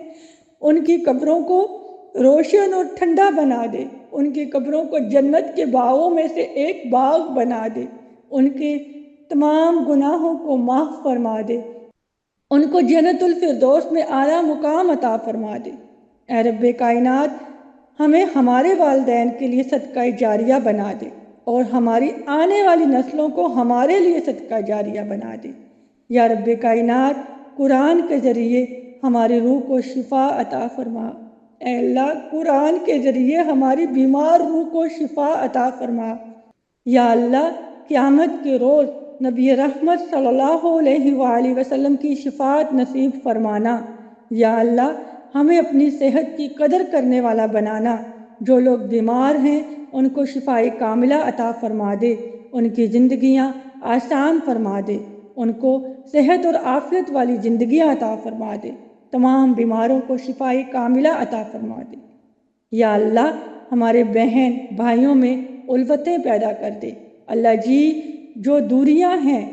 ان کی قبروں کو روشن اور ٹھنڈا بنا دے، ان کی قبروں کو جنت کے باغوں میں سے ایک باغ بنا دے، ان کے تمام گناہوں کو معاف فرما دے، ان کو جنت الفردوس میں اعلیٰ مقام عطا فرما دے۔ اے رب کائنات ہمیں ہمارے والدین کے لیے صدقہ جاریہ بنا دے اور ہماری آنے والی نسلوں کو ہمارے لیے صدقہ جاریہ بنا دے۔ یا رب کائنات قرآن کے ذریعے ہماری روح کو شفا عطا فرما۔ اے اللہ قرآن کے ذریعے ہماری بیمار روح کو شفا عطا فرما۔ یا اللہ قیامت کے روز نبی رحمت صلی اللہ علیہ وآلہ وسلم کی شفاعت نصیب فرمانا۔ یا اللہ ہمیں اپنی صحت کی قدر کرنے والا بنانا، جو لوگ بیمار ہیں ان کو شفاء کاملہ عطا فرما دے، ان کی زندگیاں آسان فرما دے، ان کو صحت اور عافیت والی زندگیاں عطا فرما دے، تمام بیماروں کو شفاء کاملہ عطا فرما دے۔ یا اللہ ہمارے بہن بھائیوں میں الفتیں پیدا کر دے۔ اللہ جی جو دوریاں ہیں،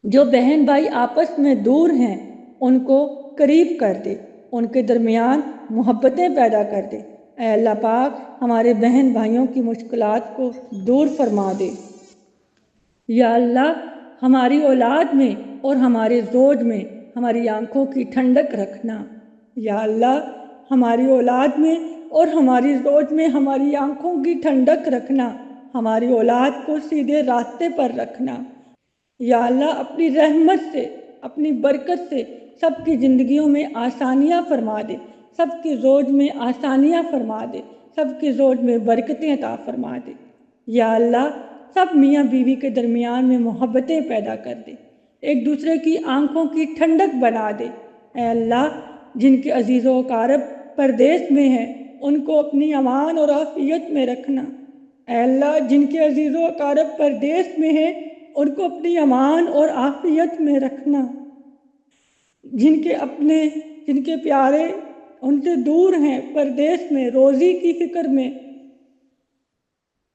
جو بہن بھائی آپس میں دور ہیں ان کو قریب کر دے، ان کے درمیان محبتیں پیدا کر دے۔ اے اللہ پاک ہمارے بہن بھائیوں کی مشکلات کو دور فرما دے۔ یا اللہ ہماری اولاد میں اور ہمارے زوج میں ہماری آنکھوں کی ٹھنڈک رکھنا۔ یا اللہ ہماری اولاد میں اور ہماری زوج میں ہماری آنکھوں کی ٹھنڈک رکھنا، ہماری اولاد کو سیدھے راستے پر رکھنا۔ یا اللہ اپنی رحمت سے اپنی برکت سے سب کی زندگیوں میں آسانیاں فرما دے، سب کے زوج میں آسانیاں فرما دے، سب کے زوج میں برکتیں عطا فرما دے۔ یا اللہ سب میاں بیوی کے درمیان میں محبتیں پیدا کر دے، ایک دوسرے کی آنکھوں کی ٹھنڈک بنا دے۔ اے اللہ جن کے عزیز و اقارب پردیس میں ہیں ان کو اپنی امان اور عافیت میں رکھنا۔ اے اللہ جن کے عزیز و اقارب پردیس میں ہیں ان کو اپنی امان اور عافیت میں رکھنا۔ جن کے پیارے ان سے دور ہیں، پردیس میں، روزی کی فکر میں،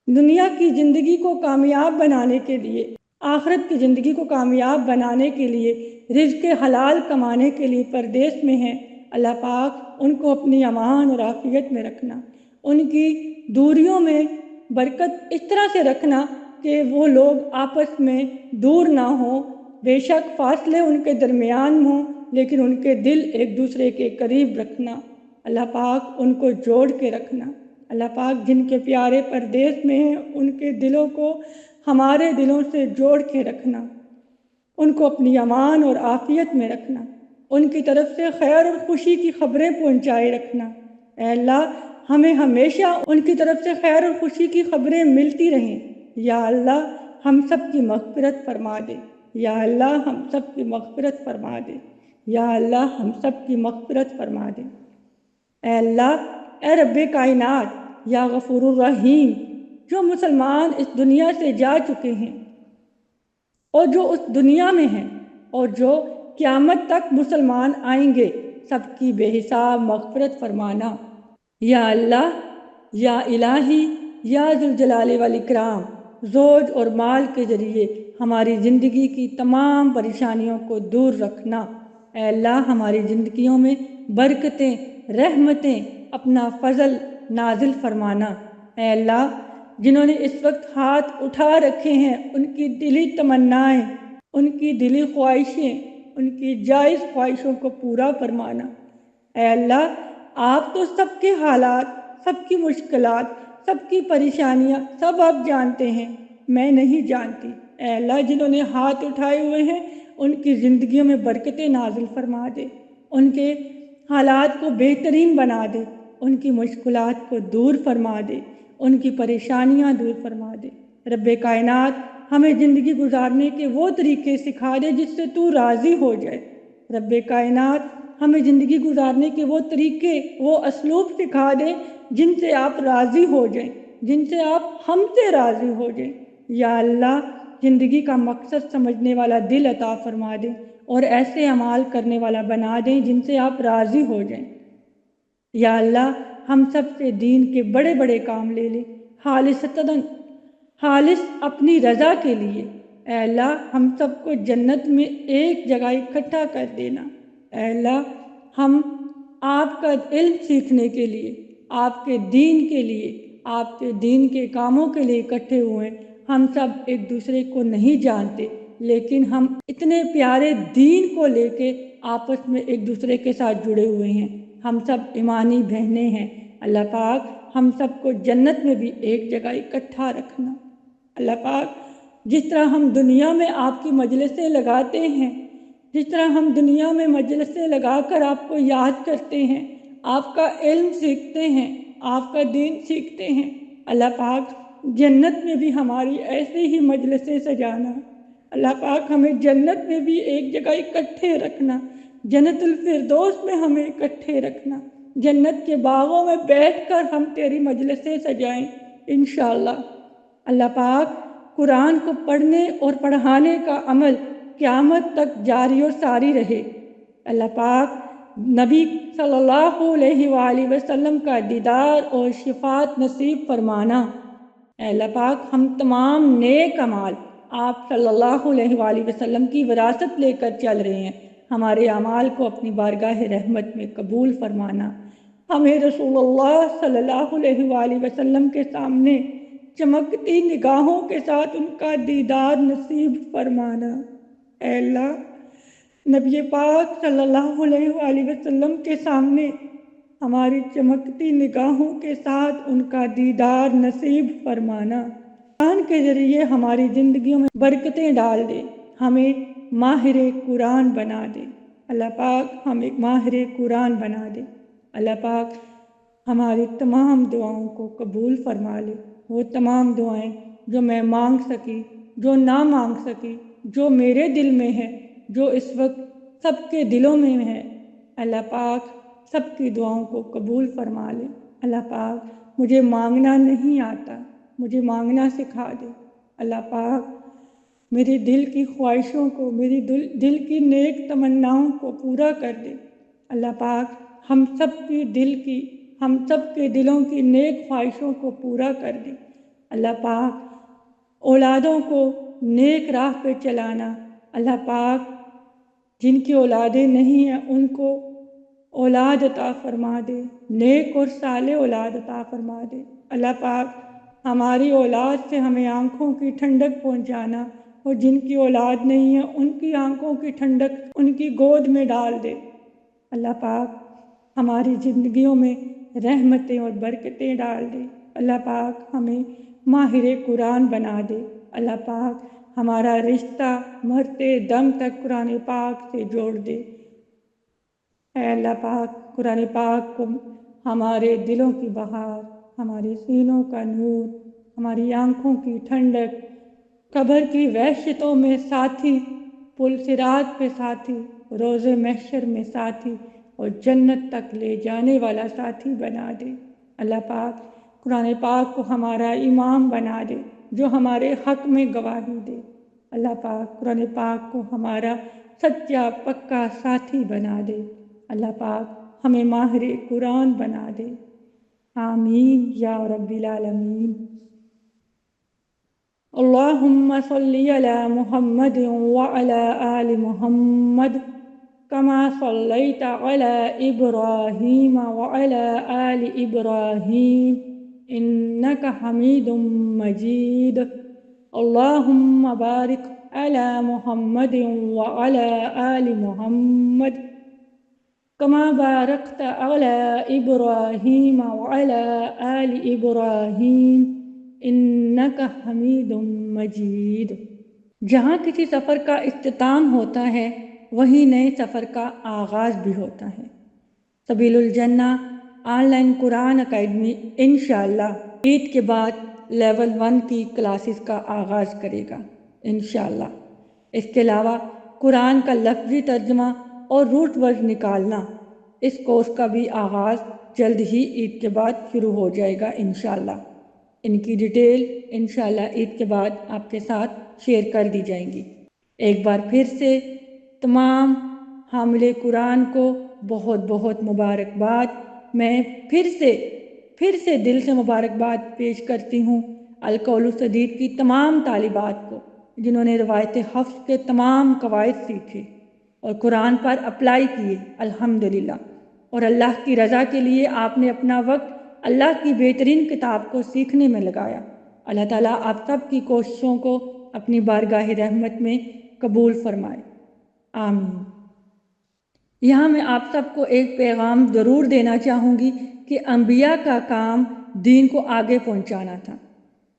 دنیا کی زندگی کو کامیاب بنانے کے لیے، آخرت کی زندگی کو کامیاب بنانے کے لیے، رزق حلال کمانے کے لیے پردیس میں ہیں، اللہ پاک ان کو اپنی امان اور عافیت میں رکھنا، ان کی دوریوں میں برکت اس طرح سے رکھنا کہ وہ لوگ آپس میں دور نہ ہوں، بے شک فاصلے ان کے درمیان ہوں لیکن ان کے دل ایک دوسرے کے قریب رکھنا، اللہ پاک ان کو جوڑ کے رکھنا، اللہ پاک جن کے پیارے پردیس میں ہیں ان کے دلوں کو ہمارے دلوں سے جوڑ کے رکھنا، ان کو اپنی امان اور عافیت میں رکھنا، ان کی طرف سے خیر اور خوشی کی خبریں پہنچائے رکھنا، اے اللہ ہمیں ہمیشہ ان کی طرف سے خیر اور خوشی کی خبریں ملتی رہیں، یا اللہ ہم سب کی مغفرت فرما دے، یا اللہ ہم سب کی مغفرت فرما دے، یا اللہ ہم سب کی مغفرت فرما دے، اے اللہ اے رب کائنات یا غفور الرحیم، جو مسلمان اس دنیا سے جا چکے ہیں اور جو اس دنیا میں ہیں اور جو قیامت تک مسلمان آئیں گے، سب کی بے حساب مغفرت فرمانا، یا اللہ یا الہی یا ذوالجلال والاکرام، زوج اور مال کے ذریعے ہماری زندگی کی تمام پریشانیوں کو دور رکھنا، اے اللہ ہماری زندگیوں میں برکتیں، رحمتیں، اپنا فضل نازل فرمانا، اے اللہ جنہوں نے اس وقت ہاتھ اٹھا رکھے ہیں ان کی دلی تمنائیں، ان کی دلی خواہشیں، ان کی جائز خواہشوں کو پورا فرمانا، اے اللہ آپ تو سب کے حالات، سب کی مشکلات، سب کی پریشانیاں سب آپ جانتے ہیں، میں نہیں جانتی، اے اللہ جنہوں نے ہاتھ اٹھائے ہوئے ہیں ان کی زندگیوں میں برکتیں نازل فرما دے، ان کے حالات کو بہترین بنا دے، ان کی مشکلات کو دور فرما دے، ان کی پریشانیاں دور فرما دے، رب کائنات ہمیں زندگی گزارنے کے وہ طریقے سکھا دے جس سے تو راضی ہو جائے، رب کائنات ہمیں زندگی گزارنے کے وہ طریقے، وہ اسلوب سکھا دے جن سے آپ راضی ہو جائیں، جن سے آپ ہم سے راضی ہو جائیں، یا اللہ زندگی کا مقصد سمجھنے والا دل عطا فرما دیں اور ایسے اعمال کرنے والا بنا دیں جن سے آپ راضی ہو جائیں، یا اللہ ہم سب سے دین کے بڑے بڑے کام لے لیں خالص اپنی رضا کے لیے، اے اللہ ہم سب کو جنت میں ایک جگہ اکٹھا کر دینا، اے اللہ ہم آپ کا علم سیکھنے کے لیے، آپ کے دین کے لیے، آپ کے دین کے کاموں کے لیے اکٹھے ہوئے ہیں، ہم سب ایک دوسرے کو نہیں جانتے لیکن ہم اتنے پیارے دین کو لے کے آپس میں ایک دوسرے کے ساتھ جڑے ہوئے ہیں، ہم سب ایمانی بہنیں ہیں، اللہ پاک ہم سب کو جنت میں بھی ایک جگہ اکٹھا رکھنا، اللہ پاک جس طرح ہم دنیا میں آپ کی مجلسیں لگاتے ہیں، جس طرح ہم دنیا میں مجلسیں لگا کر آپ کو یاد کرتے ہیں، آپ کا علم سیکھتے ہیں، آپ کا دین سیکھتے ہیں، اللہ پاک جنت میں بھی ہماری ایسے ہی مجلسیں سجانا، اللہ پاک ہمیں جنت میں بھی ایک جگہ اکٹھے رکھنا، جنت الفردوس میں ہمیں اکٹھے رکھنا، جنت کے باغوں میں بیٹھ کر ہم تیری مجلسیں سجائیں انشاءاللہ، اللہ پاک قرآن کو پڑھنے اور پڑھانے کا عمل قیامت تک جاری اور ساری رہے، اللہ پاک نبی صلی اللہ علیہ وآلہ وسلم کا دیدار اور شفاعت نصیب فرمانا، اے اللہ پاک ہم تمام نیک اعمال آپ صلی اللہ علیہ وآلہ وسلم کی وراثت لے کر چل رہے ہیں، ہمارے اعمال کو اپنی بارگاہ رحمت میں قبول فرمانا، ہمیں رسول اللہ صلی اللہ علیہ وآلہ وسلم کے سامنے چمکتی نگاہوں کے ساتھ ان کا دیدار نصیب فرمانا، اے اللہ نبی پاک صلی اللہ علیہ وآلہ وسلم کے سامنے ہماری چمکتی نگاہوں کے ساتھ ان کا دیدار نصیب فرمانا، قرآن کے ذریعے ہماری زندگیوں میں برکتیں ڈال دے، ہمیں ماہر قرآن بنا دے، اللہ پاک ہمیں ماہر قرآن بنا دے، اللہ پاک ہماری تمام دعاؤں کو قبول فرما لے، وہ تمام دعائیں جو میں مانگ سکی، جو نہ مانگ سکی، جو میرے دل میں ہے، جو اس وقت سب کے دلوں میں ہے، اللہ پاک سب کی دعاؤں کو قبول فرما لے، اللہ پاک مجھے مانگنا نہیں آتا، مجھے مانگنا سکھا دے، اللہ پاک میری دل کی خواہشوں کو، میری دل کی نیک تمناؤں کو پورا کر دے۔ اللہ پاک ہم سب کے دلوں کی نیک خواہشوں کو پورا کر دے۔ اللہ پاک اولادوں کو نیک راہ پہ چلانا، اللہ پاک جن کی اولادیں نہیں ہیں ان کو اولاد عطا فرما دے، نیک اور صالح اولاد عطا فرما دے۔ اللہ پاک ہماری اولاد سے ہمیں آنکھوں کی ٹھنڈک پہنچانا، اور جن کی اولاد نہیں ہے ان کی آنکھوں کی ٹھنڈک ان کی گود میں ڈال دے۔ اللہ پاک ہماری زندگیوں میں رحمتیں اور برکتیں ڈال دے۔ اللہ پاک ہمیں ماہر قرآن بنا دے۔ اللہ پاک ہمارا رشتہ مرتے دم تک قرآن پاک سے جوڑ دے۔ اے اللہ پاک قرآن پاک کو ہمارے دلوں کی بہار، ہمارے سینوں کا نور، ہماری آنکھوں کی ٹھنڈک، قبر کی وحشتوں میں ساتھی، پل صراط پہ ساتھی، روز محشر میں ساتھی، اور جنت تک لے جانے والا ساتھی بنا دے۔ اللہ پاک قرآن پاک کو ہمارا امام بنا دے جو ہمارے حق میں گواہی دے۔ اللہ پاک قرآن پاک کو ہمارا سچا پکا ساتھی بنا دے۔ اللہ پاک ہمیں ماہر قرآن بنا دے۔ آمین یا رب العالمین۔ اللہم صلی علی محمد وعلی آل محمد کما صلیت علی ابراہیم وعلی آل ابراہیم انک حمید مجید۔ اللہم بارک علی محمد وعلی آل محمد کما بارکت علی ابراہیم وعلی آل ابراہیم انک حمید مجید۔ جہاں کسی سفر کا اختتام ہوتا ہے وہیں نئے سفر کا آغاز بھی ہوتا ہے۔ سبیل الجنہ آن لائن قرآن اکیڈمی انشاءاللہ عید کے بعد لیول 1 کی کلاسز کا آغاز کرے گا انشاءاللہ۔ اس کے علاوہ قرآن کا لفظی ترجمہ اور روٹ ورڈ نکالنا، اس کورس کا بھی آغاز جلد ہی عید کے بعد شروع ہو جائے گا انشاءاللہ۔ ان کی ڈیٹیل انشاءاللہ عید کے بعد آپ کے ساتھ شیئر کر دی جائیں گی۔ ایک بار پھر سے تمام حامل قرآن کو بہت بہت مبارکباد۔ میں پھر سے دل سے مبارکباد پیش کرتی ہوں القول السدید کی تمام طالبات کو جنہوں نے روایت حفظ کے تمام قواعد سیکھے اور قرآن پر اپلائی کیے الحمدللہ، اور اللہ کی رضا کے لیے آپ نے اپنا وقت اللہ کی بہترین کتاب کو سیکھنے میں لگایا۔ اللہ تعالیٰ آپ سب کی کوششوں کو اپنی بارگاہ رحمت میں قبول فرمائے، آمین۔ یہاں میں آپ سب کو ایک پیغام ضرور دینا چاہوں گی کہ انبیاء کا کام دین کو آگے پہنچانا تھا۔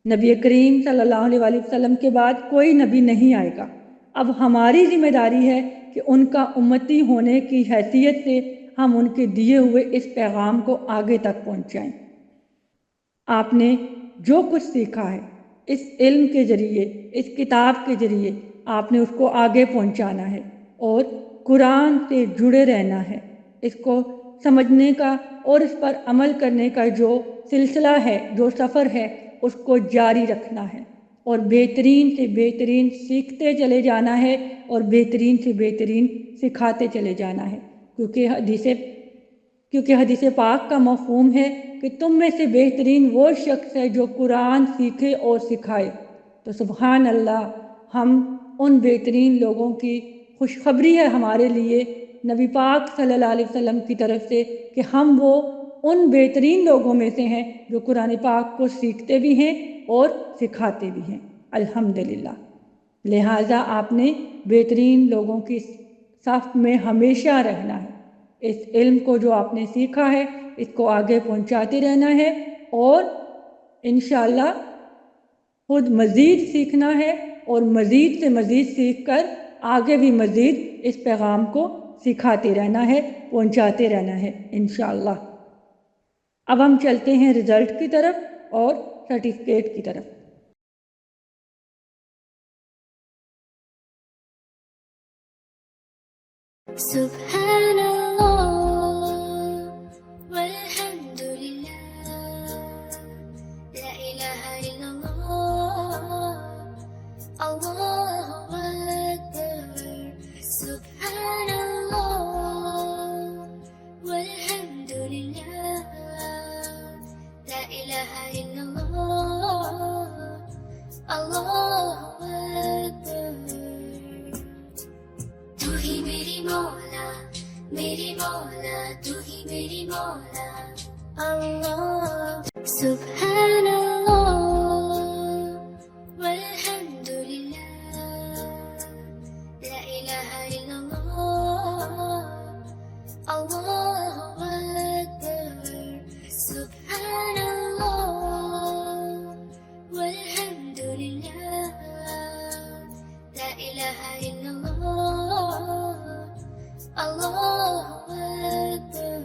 نبی کریم صلی اللہ علیہ وسلم کے بعد کوئی نبی نہیں آئے گا۔ اب ہماری ذمہ داری ہے کہ ان کا امتی ہونے کی حیثیت سے ہم ان کے دیے ہوئے اس پیغام کو آگے تک پہنچائیں۔ آپ نے جو کچھ سیکھا ہے اس علم کے ذریعے، اس کتاب کے ذریعے آپ نے اس کو آگے پہنچانا ہے اور قرآن سے جڑے رہنا ہے۔ اس کو سمجھنے کا اور اس پر عمل کرنے کا جو سلسلہ ہے، جو سفر ہے، اس کو جاری رکھنا ہے اور بہترین سے بہترین سیکھتے چلے جانا ہے اور بہترین سے بہترین سکھاتے چلے جانا ہے، کیونکہ حدیث پاک کا مفہوم ہے کہ تم میں سے بہترین وہ شخص ہے جو قرآن سیکھے اور سکھائے۔ تو سبحان اللہ، ہم ان بہترین لوگوں کی خوشخبری ہے ہمارے لیے نبی پاک صلی اللہ علیہ وسلم کی طرف سے کہ ہم وہ ان بہترین لوگوں میں سے ہیں جو قرآن پاک کو سیکھتے بھی ہیں اور سکھاتے بھی ہیں الحمدللہ۔ لہٰذا آپ نے بہترین لوگوں کی صف میں ہمیشہ رہنا ہے۔ اس علم کو جو آپ نے سیکھا ہے اس کو آگے پہنچاتے رہنا ہے اور انشاءاللہ خود مزید سیکھنا ہے اور مزید سے مزید سیکھ کر آگے بھی مزید اس پیغام کو سکھاتے رہنا ہے، پہنچاتے رہنا ہے انشاءاللہ۔ اب ہم چلتے ہیں رزلٹ کی طرف اور سرٹیفکیٹ کی طرف۔ سبحان اللہ والحمد للہ لا الہ الا اللہ اللہ Allah, Subhanallah, walhamdulillah, la ilaha illallah, Allahu Akbar, Subhanallah, walhamdulillah, la ilaha illallah, Allahu Akbar.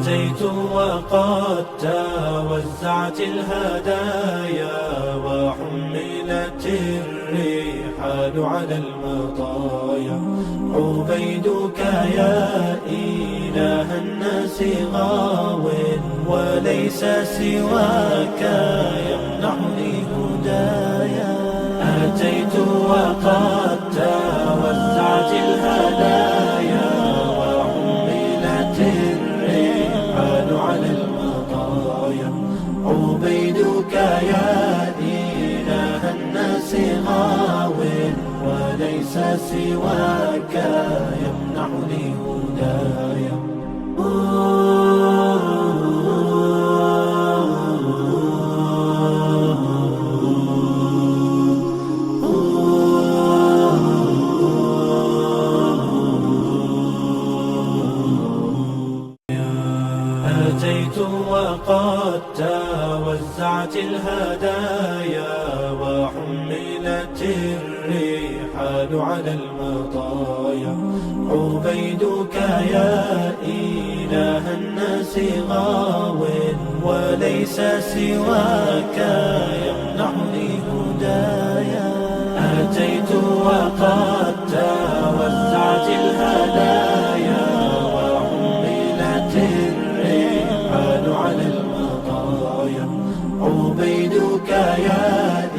أتيت وقد توزعت الهدايا وحملت الرحال على المطايا عبيدك يا إله الناس غاو وليس سواك يمنحني هدايا أتيت وقد توزعت الهدايا وحملت الرحال على المطايا عبيدك يا إله الناس غاو وليس سواك يمنحني هدايا أتيت وقد توزعت الهدايا وحملت الرحال على المطايا عبيدك يا إله الناس غاو وليس سواك يمنحني هدايا أتيت وقد توزعت الهدايا